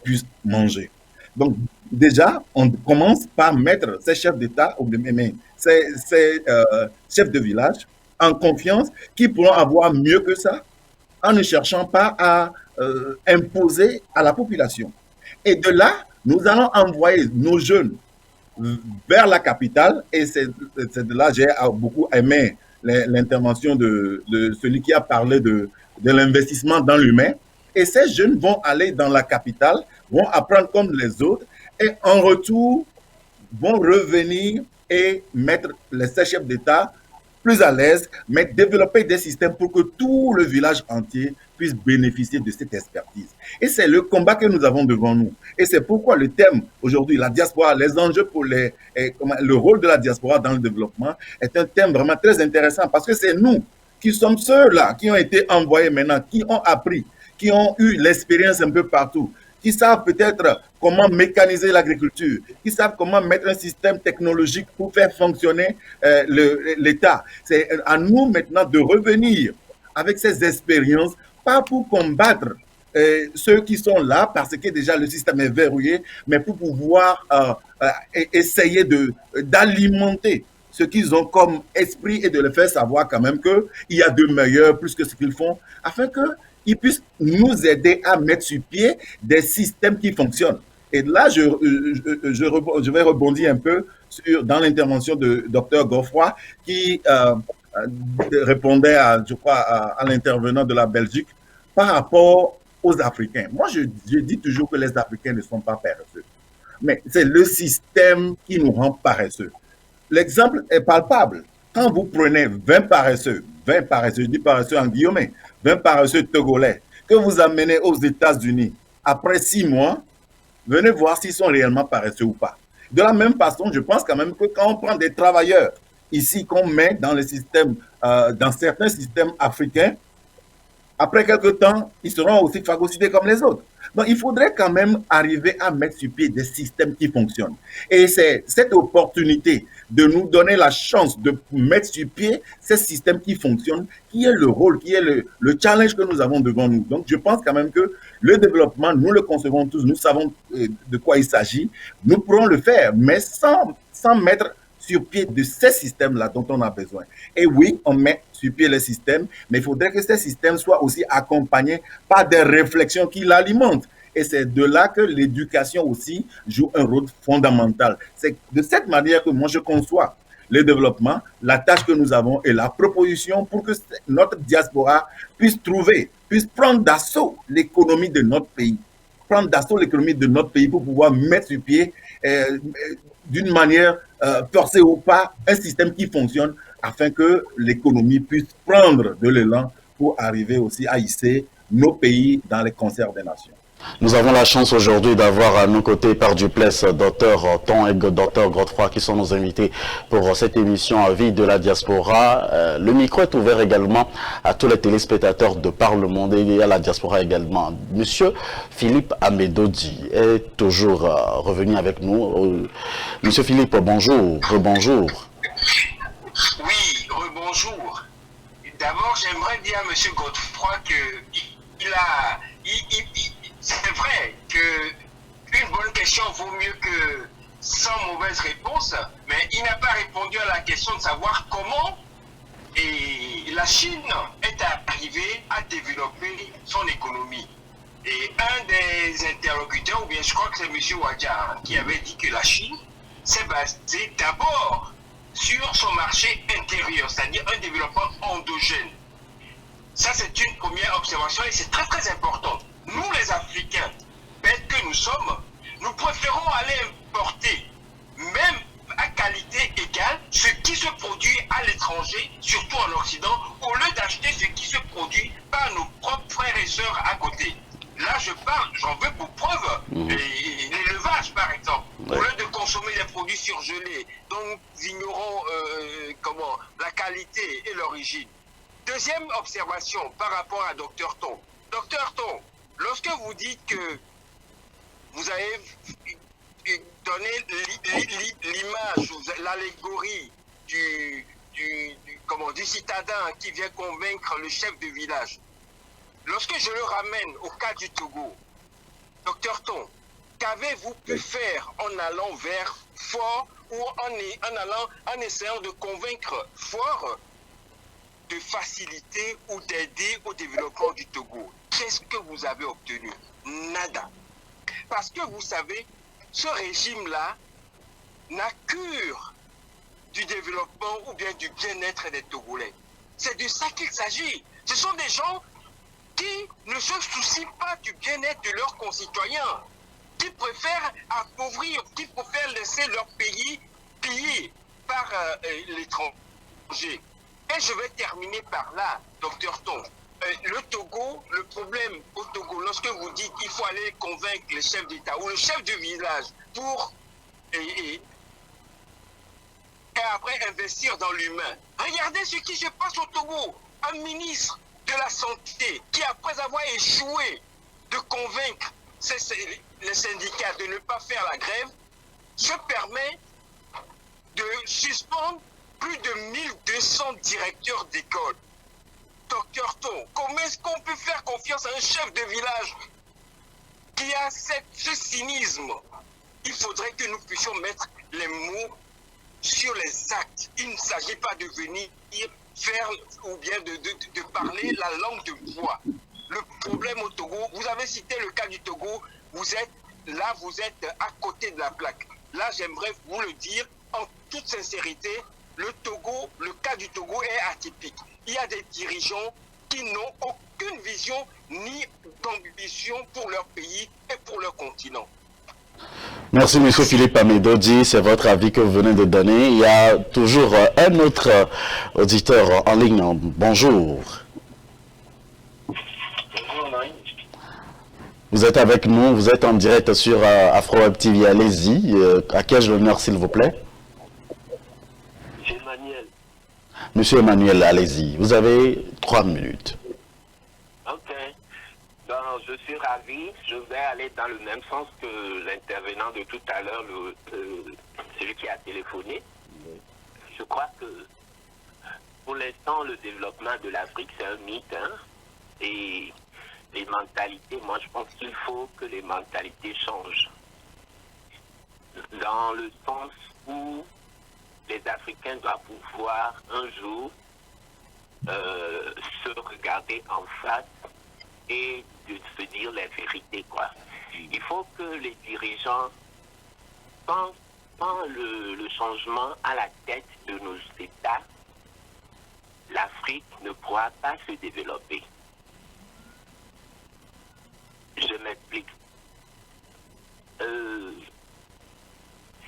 puissent manger. Donc déjà, on commence par mettre ces chefs d'État, ces chefs de village en confiance qui pourront avoir mieux que ça en ne cherchant pas à imposer à la population. Et de là, nous allons envoyer nos jeunes vers la capitale et c'est de là que j'ai beaucoup aimé l'intervention de celui qui a parlé de l'investissement dans l'humain. Et ces jeunes vont aller dans la capitale, vont apprendre comme les autres et en retour vont revenir et mettre ces chefs d'État plus à l'aise, mais développer des systèmes pour que tout le village entier puisse bénéficier de cette expertise. Et c'est le combat que nous avons devant nous. Et c'est pourquoi le thème aujourd'hui, la diaspora, les enjeux pour le rôle de la diaspora dans le développement est un thème vraiment très intéressant parce que c'est nous qui sommes ceux-là qui ont été envoyés maintenant, qui ont appris, qui ont eu l'expérience un peu partout, qui savent peut-être comment mécaniser l'agriculture, qui savent comment mettre un système technologique pour faire fonctionner l'État. C'est à nous maintenant de revenir avec ces expériences, pas pour combattre ceux qui sont là, parce que déjà le système est verrouillé, mais pour pouvoir essayer d'alimenter ce qu'ils ont comme esprit et de le faire savoir quand même qu'il y a de meilleurs plus que ce qu'ils font, afin qu'ils puissent nous aider à mettre sur pied des systèmes qui fonctionnent. Et là, je vais rebondir un peu dans l'intervention de Dr Godefroy qui répondait je crois, à l'intervenant de la Belgique par rapport aux Africains. Moi, je dis toujours que les Africains ne sont pas paresseux. Mais c'est le système qui nous rend paresseux. L'exemple est palpable. Quand vous prenez 20 paresseux, je dis paresseux en guillemets, 20 paresseux togolais, que vous amenez aux États-Unis, après 6 mois, venez voir s'ils sont réellement paresseux ou pas. De la même façon, je pense quand même que quand on prend des travailleurs ici qu'on met dans le système, dans certains systèmes africains, après quelques temps, ils seront aussi phagocytés comme les autres. Donc, il faudrait quand même arriver à mettre sur pied des systèmes qui fonctionnent. Et c'est cette opportunité de nous donner la chance de mettre sur pied ces systèmes qui fonctionnent, qui est le rôle, qui est le challenge que nous avons devant nous. Donc, je pense quand même que le développement, nous le concevons tous, nous savons de quoi il s'agit, nous pourrons le faire, mais sans mettre sur pied de ces systèmes-là dont on a besoin. Et oui, on met sur pied les systèmes, mais il faudrait que ces systèmes soient aussi accompagnés par des réflexions qui l'alimentent. Et c'est de là que l'éducation aussi joue un rôle fondamental. C'est de cette manière que moi je conçois le développement, la tâche que nous avons et la proposition pour que notre diaspora puisse prendre d'assaut l'économie de notre pays. Prendre d'assaut l'économie de notre pays pour pouvoir mettre sur pied d'une manière forcée ou pas un système qui fonctionne afin que l'économie puisse prendre de l'élan pour arriver aussi à hisser nos pays dans les concerts des nations. Nous avons la chance aujourd'hui d'avoir à nos côtés par Duplessis, Dr Ton et Dr Godefroy qui sont nos invités pour cette émission à vie de la diaspora. Le micro est ouvert également à tous les téléspectateurs de par le monde et à la diaspora également. Monsieur Philippe Amedodji est toujours revenu avec nous. Monsieur Philippe, bonjour, rebonjour. Oui, rebonjour. D'abord, j'aimerais dire à monsieur Godefroy que c'est vrai qu'une bonne question vaut mieux que 100 mauvaises réponses, mais il n'a pas répondu à la question de savoir comment la Chine est arrivée à développer son économie. Et un des interlocuteurs, ou bien je crois que c'est M. Wadja, qui avait dit que la Chine s'est basée d'abord sur son marché intérieur, c'est-à-dire un développement endogène. Ça, c'est une première observation et c'est très très important. Nous, les Africains, bêtes que nous sommes, nous préférons aller importer, même à qualité égale, ce qui se produit à l'étranger, surtout en Occident, au lieu d'acheter ce qui se produit par nos propres frères et sœurs à côté. Là, je parle, j'en veux pour preuve, l'élevage, par exemple. Au lieu de consommer des produits surgelés, dont nous ignorons la qualité et l'origine. Deuxième observation par rapport à Dr Ton. Dr Ton, lorsque vous dites que vous avez donné l'image, l'allégorie du citadin qui vient convaincre le chef de village, lorsque je le ramène au cas du Togo, Dr Ton, qu'avez-vous pu faire en allant vers Fort ou en essayant de convaincre Fort de faciliter ou d'aider au développement du Togo? Qu'est-ce que vous avez obtenu? Nada. Parce que vous savez, ce régime-là n'a cure du développement ou bien du bien-être des Togolais. C'est de ça qu'il s'agit. Ce sont des gens qui ne se soucient pas du bien-être de leurs concitoyens, qui préfèrent appauvrir, qui préfèrent laisser leur pays pillé par l'étranger. Et je vais terminer par là, Dr Ton. Le Togo, le problème au Togo, lorsque vous dites qu'il faut aller convaincre le chef d'État ou le chef de village pour et après investir dans l'humain. Regardez ce qui se passe au Togo. Un ministre de la Santé qui, après avoir échoué de convaincre les syndicats de ne pas faire la grève, se permet de suspendre plus de 1200 directeurs d'école. Dr Ton, comment est-ce qu'on peut faire confiance à un chef de village qui a ce cynisme? Il faudrait que nous puissions mettre les mots sur les actes. Il ne s'agit pas de venir faire ou bien de parler la langue de bois. Le problème au Togo, vous avez cité le cas du Togo, vous êtes à côté de la plaque. Là, j'aimerais vous le dire en toute sincérité, le cas du Togo est atypique. Il y a des dirigeants qui n'ont aucune vision ni d'ambition pour leur pays et pour leur continent. Merci, M. Philippe Amedodji. C'est votre avis que vous venez de donner. Il y a toujours un autre auditeur en ligne. Bonjour. Vous êtes avec nous, vous êtes en direct sur Afro-Web TV. Allez-y. À qui ai-je l'honneur, s'il vous plaît? Emmanuel. Monsieur Emmanuel, allez-y. Vous avez 3 minutes. Ok. Donc, je suis ravi. Je vais aller dans le même sens que l'intervenant de tout à l'heure, celui qui a téléphoné. Je crois que pour l'instant, le développement de l'Afrique, c'est un mythe. Hein, et les mentalités, moi, je pense qu'il faut que les mentalités changent. Dans le sens où les Africains doivent pouvoir un jour se regarder en face et de se dire la vérité, quoi. Il faut que les dirigeants pensent le changement à la tête de nos États, l'Afrique ne pourra pas se développer. Je m'explique.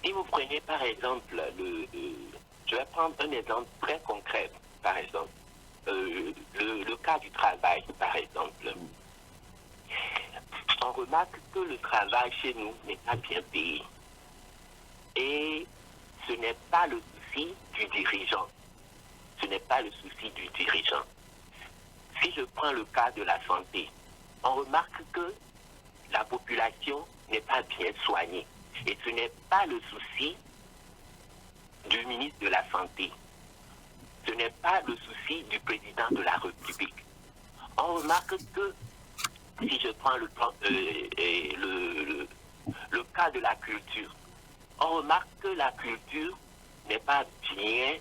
Si vous prenez par exemple, je vais prendre un exemple très concret, par exemple, le cas du travail, par exemple. On remarque que le travail chez nous n'est pas bien payé. Et ce n'est pas le souci du dirigeant. Ce n'est pas le souci du dirigeant. Si je prends le cas de la santé, on remarque que la population n'est pas bien soignée. Et ce n'est pas le souci du ministre de la Santé. Ce n'est pas le souci du président de la République. On remarque que, si je prends le cas de la culture, on remarque que la culture n'est pas bien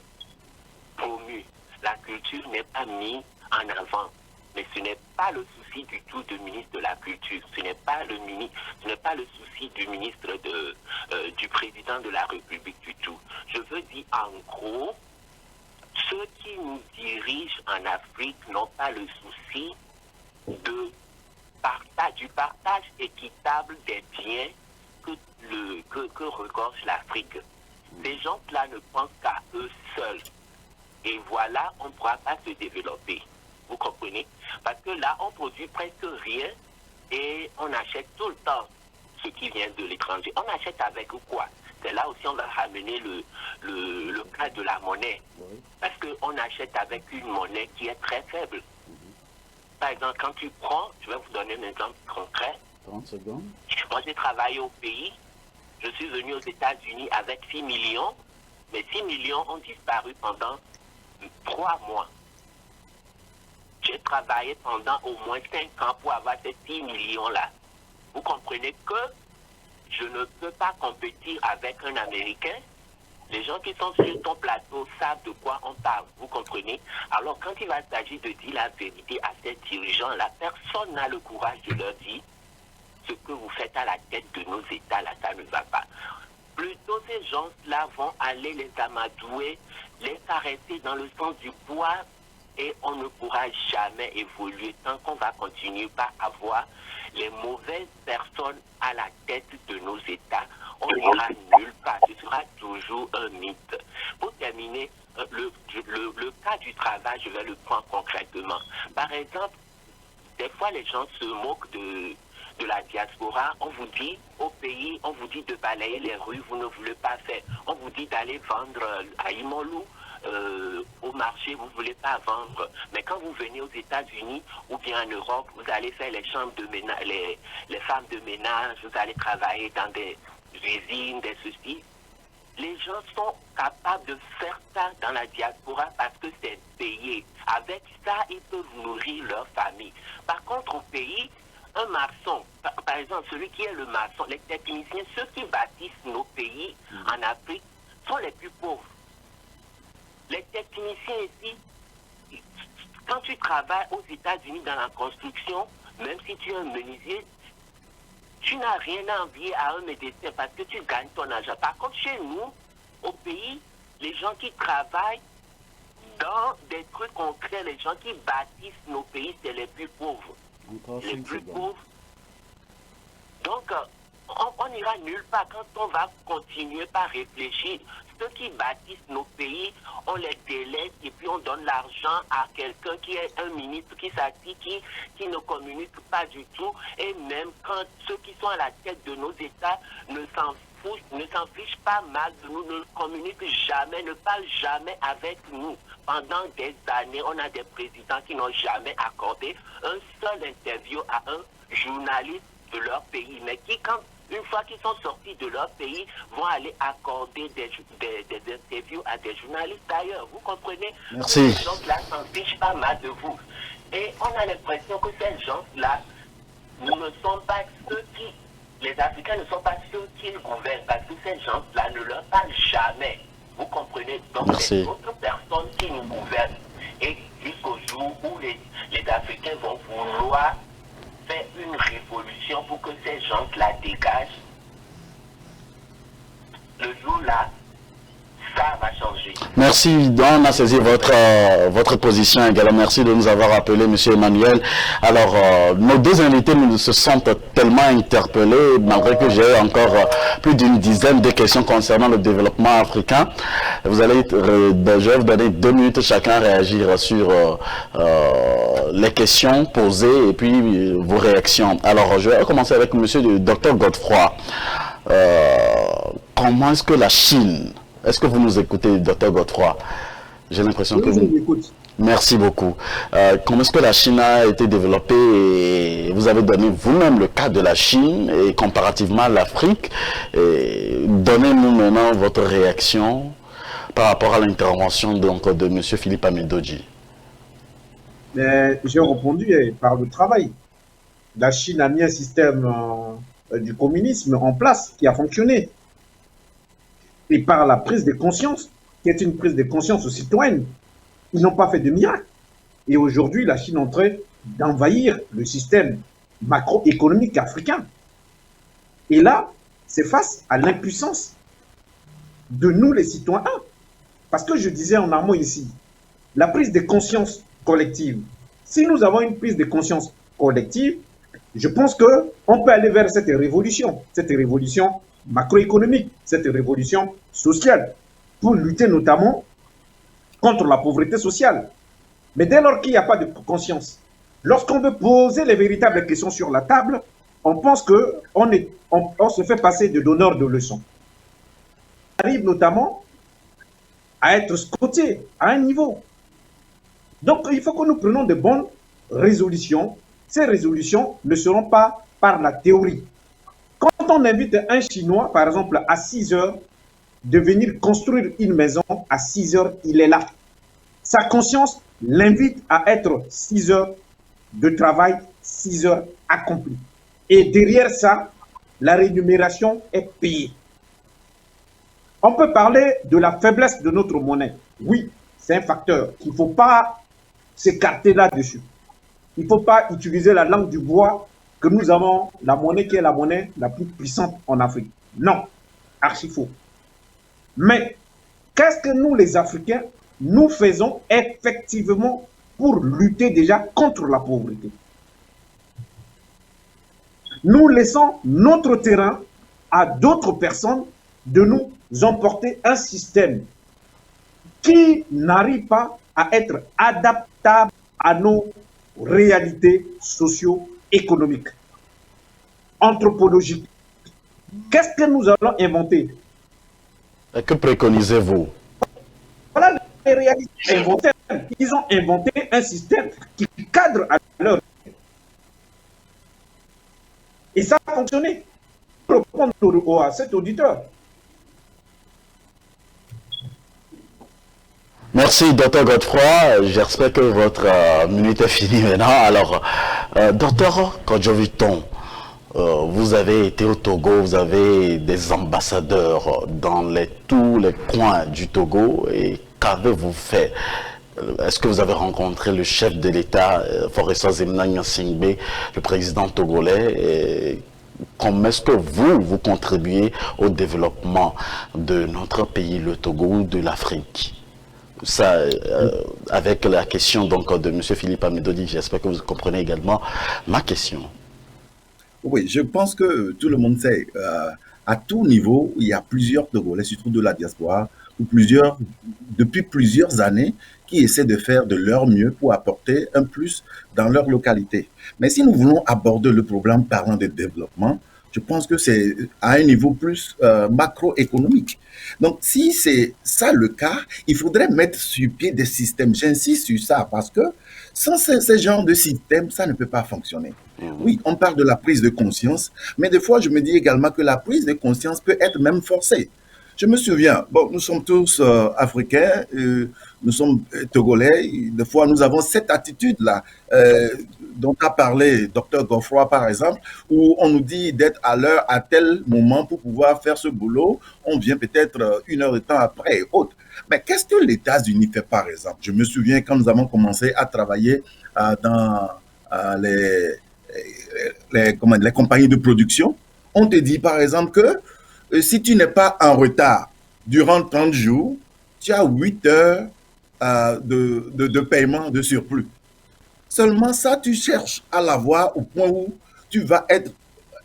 promue. La culture n'est pas mise en avant. Mais ce n'est pas le souci du tout du ministre de la Culture. Ce n'est pas le souci du ministre du président de la République du tout. Je veux dire, en gros, ceux qui nous dirigent en Afrique n'ont pas le souci du partage équitable des biens que regorge l'Afrique. Ces gens-là ne pensent qu'à eux seuls. Et voilà, on ne pourra pas se développer. Vous comprenez? Parce que là, on produit presque rien et on achète tout le temps ce qui vient de l'étranger. On achète avec quoi? C'est là aussi on va ramener le cas de la monnaie. Parce qu'on achète avec une monnaie qui est très faible. Par exemple, quand tu prends, je vais vous donner un exemple concret. 30 secondes. Moi, j'ai travaillé au pays. Je suis venu aux États-Unis avec 6 millions. Mais 6 millions ont disparu pendant 3 mois. J'ai travaillé pendant au moins 5 ans pour avoir ces 6 millions-là. Vous comprenez que je ne peux pas compétir avec un Américain. Les gens qui sont sur ton plateau savent de quoi on parle. Vous comprenez? Alors, quand il va s'agir de dire la vérité à ces dirigeants-là, personne n'a le courage de leur dire ce que vous faites à la tête de nos États, là, ça ne va pas. Plutôt, ces gens-là vont aller les amadouer, les caresser dans le sens du poids, et on ne pourra jamais évoluer tant qu'on va continuer par avoir les mauvaises personnes à la tête de nos États. On n'ira nulle part. Ce sera toujours un mythe. Pour terminer, le cas du travail, je vais le prendre concrètement. Par exemple, des fois, les gens se moquent de la diaspora. On vous dit, au pays, on vous dit de balayer les rues, vous ne voulez pas faire. On vous dit d'aller vendre à Imolou. Au marché, vous ne voulez pas vendre. Mais quand vous venez aux États-Unis ou bien en Europe, vous allez faire les chambres de ménage, les femmes de ménage, vous allez travailler dans des usines, des ceci. Les gens sont capables de faire ça dans la diaspora parce que c'est payé. Avec ça, ils peuvent nourrir leur famille. Par contre, au pays, un maçon, par exemple, celui qui est le maçon, les techniciens, ceux qui bâtissent nos pays en Afrique sont les plus pauvres. Les techniciens ici, quand tu travailles aux États-Unis dans la construction, même si tu es un menuisier, tu n'as rien à envier à un médecin parce que tu gagnes ton argent. Par contre, chez nous, au pays, les gens qui travaillent dans des trucs concrets, les gens qui bâtissent nos pays, c'est les plus pauvres. Les plus pauvres. Donc, on n'ira nulle part quand on va continuer par réfléchir. Ceux qui bâtissent nos pays, on les délaisse et puis on donne l'argent à quelqu'un qui est un ministre qui s'assit, qui ne communique pas du tout. Et même quand ceux qui sont à la tête de nos États ne s'en fichent pas mal de nous, ne communiquent jamais, ne parlent jamais avec nous. Pendant des années, on a des présidents qui n'ont jamais accordé un seul interview à un journaliste de leur pays, mais qui, une fois qu'ils sont sortis de leur pays, vont aller accorder des interviews à des journalistes d'ailleurs. Vous comprenez? Merci. Ces gens-là s'en fichent pas mal de vous. Et on a l'impression que ces gens-là ne sont pas ceux qui... Les Africains ne sont pas ceux qui gouvernent, parce que ces gens-là ne leur parlent jamais. Vous comprenez? Donc, c'est d'autres personnes qui nous gouvernent. Et jusqu'au jour où les Africains vont vouloir fait une révolution pour que ces gens-là dégagent, le jour-là, ça va changer. Merci, on a saisi votre position également. Merci de nous avoir appelé, Monsieur Emmanuel. Alors, nos deux invités nous se sentent tellement interpellés, malgré que j'ai encore plus d'une dizaine de questions concernant le développement africain. Vous allez, je vais vous donner 2 minutes chacun à réagir sur les questions posées et puis vos réactions. Alors, je vais commencer avec Monsieur le Dr Godefroy. Comment est-ce que la Chine... Est-ce que vous nous écoutez, Dr Godefroy? J'ai l'impression que je vous... vous écoute. Merci beaucoup. Comment est-ce que la Chine a été développée? Et vous avez donné vous-même le cas de la Chine et comparativement à l'Afrique. Donnez-nous maintenant votre réaction par rapport à l'intervention de M. Philippe Amedodji. J'ai répondu par le travail. La Chine a mis un système du communisme en place qui a fonctionné. Et par la prise de conscience, qui est une prise de conscience aux citoyennes, ils n'ont pas fait de miracle. Et aujourd'hui, la Chine est en train d'envahir le système macroéconomique africain. Et là, c'est face à l'impuissance de nous, les citoyens. Parce que je disais en amont ici, la prise de conscience collective. Si nous avons une prise de conscience collective, je pense qu'on peut aller vers cette révolution macroéconomique, cette révolution sociale, pour lutter notamment contre la pauvreté sociale. Mais dès lors qu'il n'y a pas de conscience, lorsqu'on veut poser les véritables questions sur la table, on pense qu'on se fait passer de donneur de leçons. On arrive notamment à être scotché à un niveau. Donc il faut que nous prenions de bonnes résolutions. Ces résolutions ne seront pas par la théorie. Quand on invite un Chinois, par exemple, à 6 heures, de venir construire une maison, à 6 heures, il est là. Sa conscience l'invite à être 6 heures de travail, 6 heures accomplies. Et derrière ça, la rémunération est payée. On peut parler de la faiblesse de notre monnaie. Oui, c'est un facteur qu'il ne faut pas s'écarter là-dessus. Il ne faut pas utiliser la langue du bois que nous avons la monnaie qui est la monnaie la plus puissante en Afrique. Non, archi faux. Mais qu'est-ce que nous, les Africains, nous faisons effectivement pour lutter déjà contre la pauvreté? Nous laissons notre terrain à d'autres personnes de nous emporter un système qui n'arrive pas à être adaptable à nos réalités socio-économiques, anthropologiques. Qu'est-ce que nous allons inventer? Que préconisez-vous? Voilà les réalités inventées. Ils ont inventé un système qui cadre à leur... Et ça a fonctionné. Pour répondre à cet auditeur. Merci, Dr Godefroy. J'espère que votre minute est finie maintenant. Alors, Dr Kodjoviton, vous avez été au Togo, vous avez des ambassadeurs dans tous les coins du Togo. Et qu'avez-vous fait? Est-ce que vous avez rencontré le chef de l'État, Foresta Zemna Singbe, le président togolais? Et comment est-ce que vous contribuez au développement de notre pays, le Togo, de l'Afrique? Ça, avec la question donc de M. Philippe Amedodji, j'espère que vous comprenez également ma question. Oui, je pense que tout le monde sait, à tout niveau, il y a plusieurs Togolais, surtout de la diaspora, depuis plusieurs années, qui essaient de faire de leur mieux pour apporter un plus dans leur localité. Mais si nous voulons aborder le problème parlant de développement, je pense que c'est à un niveau plus macroéconomique. Donc, si c'est ça le cas, il faudrait mettre sur pied des systèmes. J'insiste sur ça parce que sans ce genre de système, ça ne peut pas fonctionner. Oui, on parle de la prise de conscience, mais des fois, je me dis également que la prise de conscience peut être même forcée. Je me souviens, bon, nous sommes tous africains, nous sommes togolais, des fois nous avons cette attitude-là dont a parlé Dr Godefroy par exemple, où on nous dit d'être à l'heure à tel moment pour pouvoir faire ce boulot, on vient peut-être 1 heure de temps après et autres. Mais qu'est-ce que les États-Unis fait par exemple? Je me souviens quand nous avons commencé à travailler dans les compagnies de production, on te dit par exemple que si tu n'es pas en retard durant 30 jours, tu as 8 heures de paiement de surplus. Seulement ça, tu cherches à l'avoir au point où tu vas être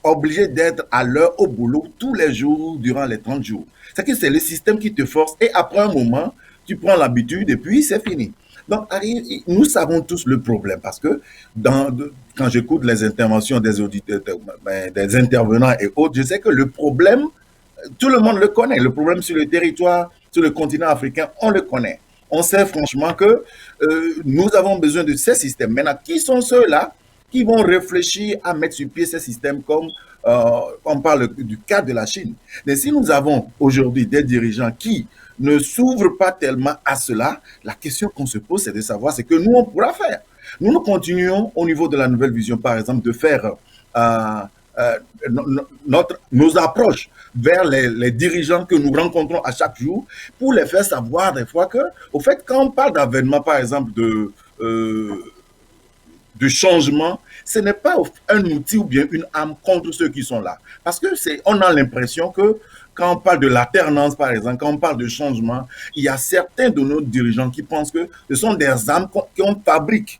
obligé d'être à l'heure au boulot tous les jours durant les 30 jours. C'est que c'est le système qui te force et après un moment, tu prends l'habitude et puis c'est fini. Donc, nous savons tous le problème parce que quand j'écoute les interventions des auditeurs, des intervenants et autres, je sais que le problème, tout le monde le connaît. Le problème sur le territoire, sur le continent africain, on le connaît. On sait franchement que nous avons besoin de ces systèmes. Maintenant, qui sont ceux-là qui vont réfléchir à mettre sur pied ces systèmes comme on parle du cas de la Chine. Mais si nous avons aujourd'hui des dirigeants qui ne s'ouvrent pas tellement à cela, la question qu'on se pose, c'est de savoir ce que nous, on pourra faire. Nous continuons au niveau de la nouvelle vision, par exemple, de faire nos approches vers les dirigeants que nous rencontrons à chaque jour pour les faire savoir des fois que, au fait, quand on parle d'avènement, par exemple, de changement, ce n'est pas un outil ou bien une arme contre ceux qui sont là. Parce que on a l'impression que quand on parle de l'alternance, par exemple, quand on parle de changement, il y a certains de nos dirigeants qui pensent que ce sont des armes qu'on fabrique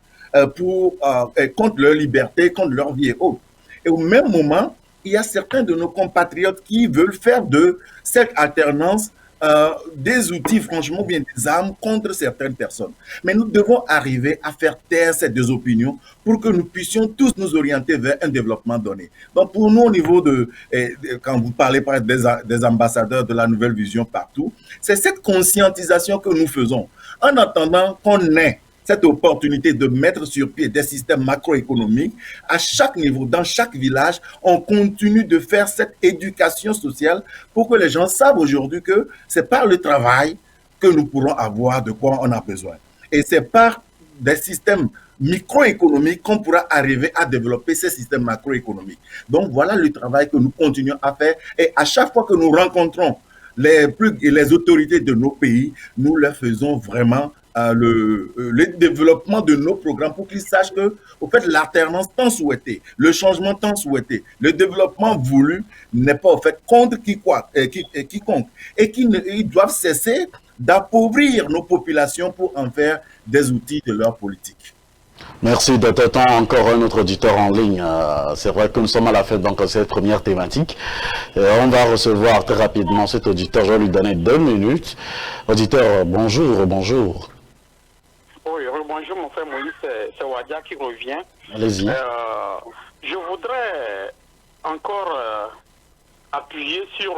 contre leur liberté, contre leur vie et autres. Et au même moment, il y a certains de nos compatriotes qui veulent faire de cette alternance des outils, franchement, bien des armes contre certaines personnes. Mais nous devons arriver à faire taire ces deux opinions pour que nous puissions tous nous orienter vers un développement donné. Donc, pour nous, au niveau quand vous parlez par exemple des ambassadeurs de la nouvelle vision partout, c'est cette conscientisation que nous faisons. En attendant qu'on ait cette opportunité de mettre sur pied des systèmes macroéconomiques, à chaque niveau, dans chaque village, on continue de faire cette éducation sociale pour que les gens savent aujourd'hui que c'est par le travail que nous pourrons avoir de quoi on a besoin. Et c'est par des systèmes microéconomiques qu'on pourra arriver à développer ces systèmes macroéconomiques. Donc voilà le travail que nous continuons à faire. Et à chaque fois que nous rencontrons les autorités de nos pays, nous leur faisons vraiment le développement de nos programmes pour qu'ils sachent que, au fait, l'alternance tant souhaitée, le changement tant souhaité, le développement voulu n'est pas, au fait, contre quiconque. Et qu'ils doivent cesser d'appauvrir nos populations pour en faire des outils de leur politique. Merci de t'attendre encore un autre auditeur en ligne. C'est vrai que nous sommes à la fin donc cette première thématique. On va recevoir très rapidement cet auditeur. Je vais lui donner 2 minutes. Auditeur, bonjour, bonjour. Oui, bonjour mon frère Moïse, c'est Wadia qui revient. Allez-y. Je voudrais encore appuyer sur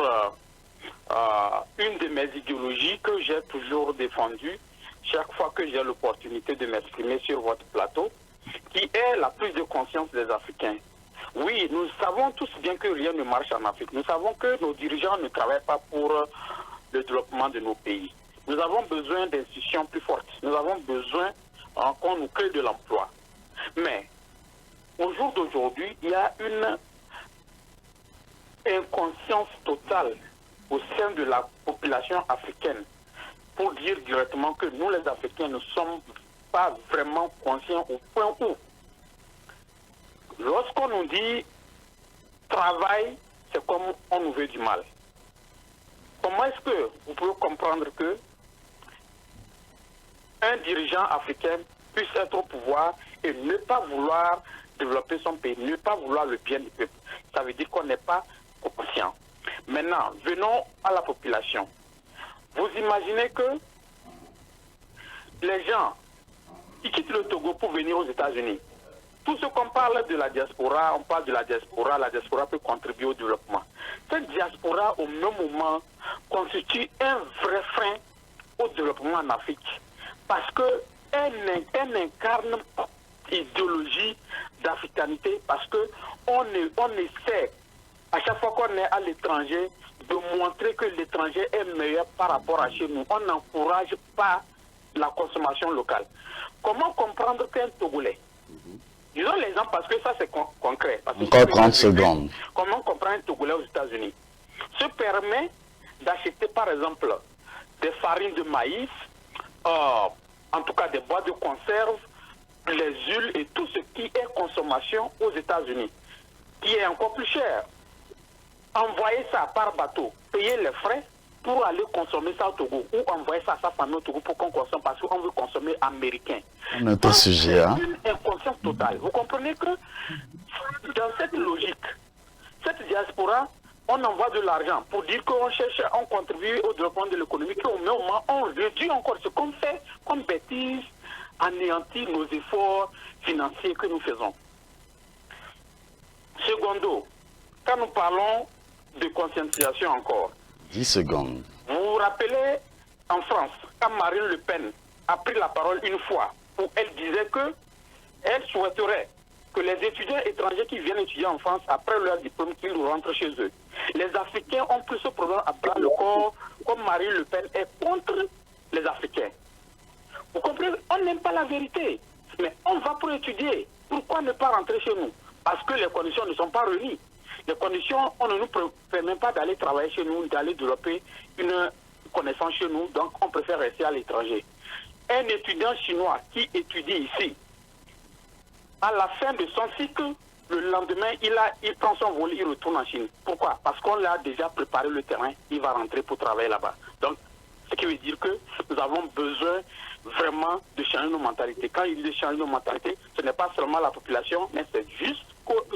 une de mes idéologies que j'ai toujours défendue chaque fois que j'ai l'opportunité de m'exprimer sur votre plateau, qui est la prise de conscience des Africains. Oui, nous savons tous bien que rien ne marche en Afrique. Nous savons que nos dirigeants ne travaillent pas pour le développement de nos pays. Nous avons besoin d'institutions plus fortes. Nous avons besoin qu'on nous crée de l'emploi. Mais au jour d'aujourd'hui, il y a une inconscience totale au sein de la population africaine pour dire directement que nous, les Africains, ne sommes pas vraiment conscients au point où, lorsqu'on nous dit travail, c'est comme on nous veut du mal. Comment est-ce que vous pouvez comprendre que un dirigeant africain puisse être au pouvoir et ne pas vouloir développer son pays, ne pas vouloir le bien du peuple? Ça veut dire qu'on n'est pas conscient. Maintenant, venons à la population. Vous imaginez que les gens qui quittent le Togo pour venir aux États-Unis, tout ce qu'on parle de la diaspora, on parle de la diaspora peut contribuer au développement. Cette diaspora, au même moment, constitue un vrai frein au développement en Afrique. Parce qu'elle incarne l'idéologie d'africanité, parce qu'on essaie, à chaque fois qu'on est à l'étranger, de montrer que l'étranger est meilleur par rapport à chez nous. On n'encourage pas la consommation locale. Comment comprendre qu'un Togolais, disons l'exemple parce que ça c'est concret. Encore 30 secondes. Comment comprendre un Togolais aux États-Unis se permet d'acheter par exemple des farines de maïs, en tout cas des boîtes de conserve, les huiles et tout ce qui est consommé consommation aux États-Unis, qui est encore plus cher. Envoyer ça par bateau, payer les frais pour aller consommer ça au Togo, ou envoyer ça à sa famille au Togo pour qu'on consomme parce qu'on veut consommer américain. Notre sujet, hein? C'est une inconscience totale. Vous comprenez que dans cette logique, cette diaspora, on envoie de l'argent pour dire qu'on cherche, on contribue au développement de l'économie, qu'au même moment, on réduit encore ce qu'on fait comme bêtise, anéantir nos efforts financiers que nous faisons. Secondo, quand nous parlons de conscientisation encore, 10 secondes. vous vous rappelez en France, quand Marine Le Pen a pris la parole une fois, où elle disait que elle souhaiterait que les étudiants étrangers qui viennent étudier en France, après leur diplôme, qu'ils rentrent chez eux. Les Africains ont pris ce problème à bras le corps, comme Marine Le Pen est contre les Africains. Vous comprenez? On n'aime pas la vérité, mais on va pour étudier. Pourquoi ne pas rentrer chez nous? Parce que les conditions ne sont pas réunies. Les conditions, on ne nous permet pas d'aller travailler chez nous, d'aller développer une connaissance chez nous, donc on préfère rester à l'étranger. Un étudiant chinois qui étudie ici, à la fin de son cycle, le lendemain, il prend son vol, il retourne en Chine. Pourquoi? Parce qu'on l'a déjà préparé le terrain, il va rentrer pour travailler là-bas. Donc, ce qui veut dire que nous avons besoin vraiment de changer nos mentalités. Quand il dit de changer nos mentalités, ce n'est pas seulement la population, mais c'est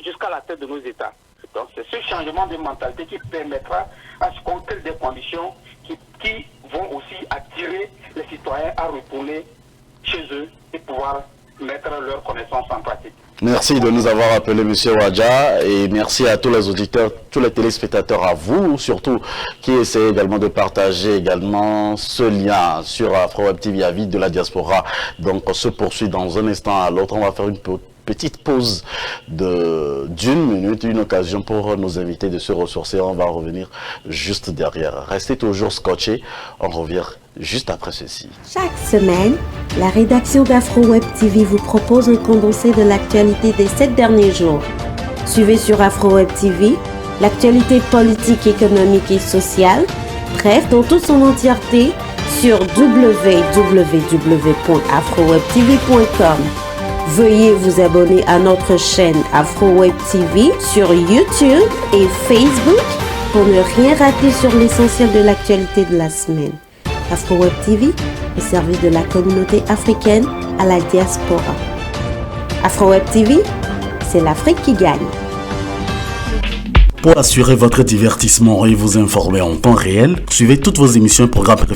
jusqu'à la tête de nos États. Donc c'est ce changement de mentalité qui permettra à ce qu'on crée des conditions qui vont aussi attirer les citoyens à retourner chez eux et pouvoir mettre leurs connaissances en pratique. Merci de nous avoir appelé, M. Wadja, et merci à tous les auditeurs, tous les téléspectateurs, à vous surtout, qui essayez également de partager également ce lien sur Afro Web TV à vie de la diaspora. Donc on se poursuit dans un instant à l'autre. On va faire une petite pause d'une minute, une occasion pour nos invités de se ressourcer. On va revenir juste derrière. Restez toujours scotchés. On revient juste après ceci. Chaque semaine, la rédaction d'Afro Web TV vous propose un condensé de l'actualité des 7 derniers jours. Suivez sur Afro Web TV l'actualité politique, économique et sociale. Bref, dans toute son entièreté sur www.afrowebtv.com. Veuillez vous abonner à notre chaîne Afro Web TV sur YouTube et Facebook pour ne rien rater sur l'essentiel de l'actualité de la semaine. Afro Web TV, au service de la communauté africaine à la diaspora. Afro Web TV, c'est l'Afrique qui gagne. Pour assurer votre divertissement et vous informer en temps réel, suivez toutes vos émissions et programmes préférés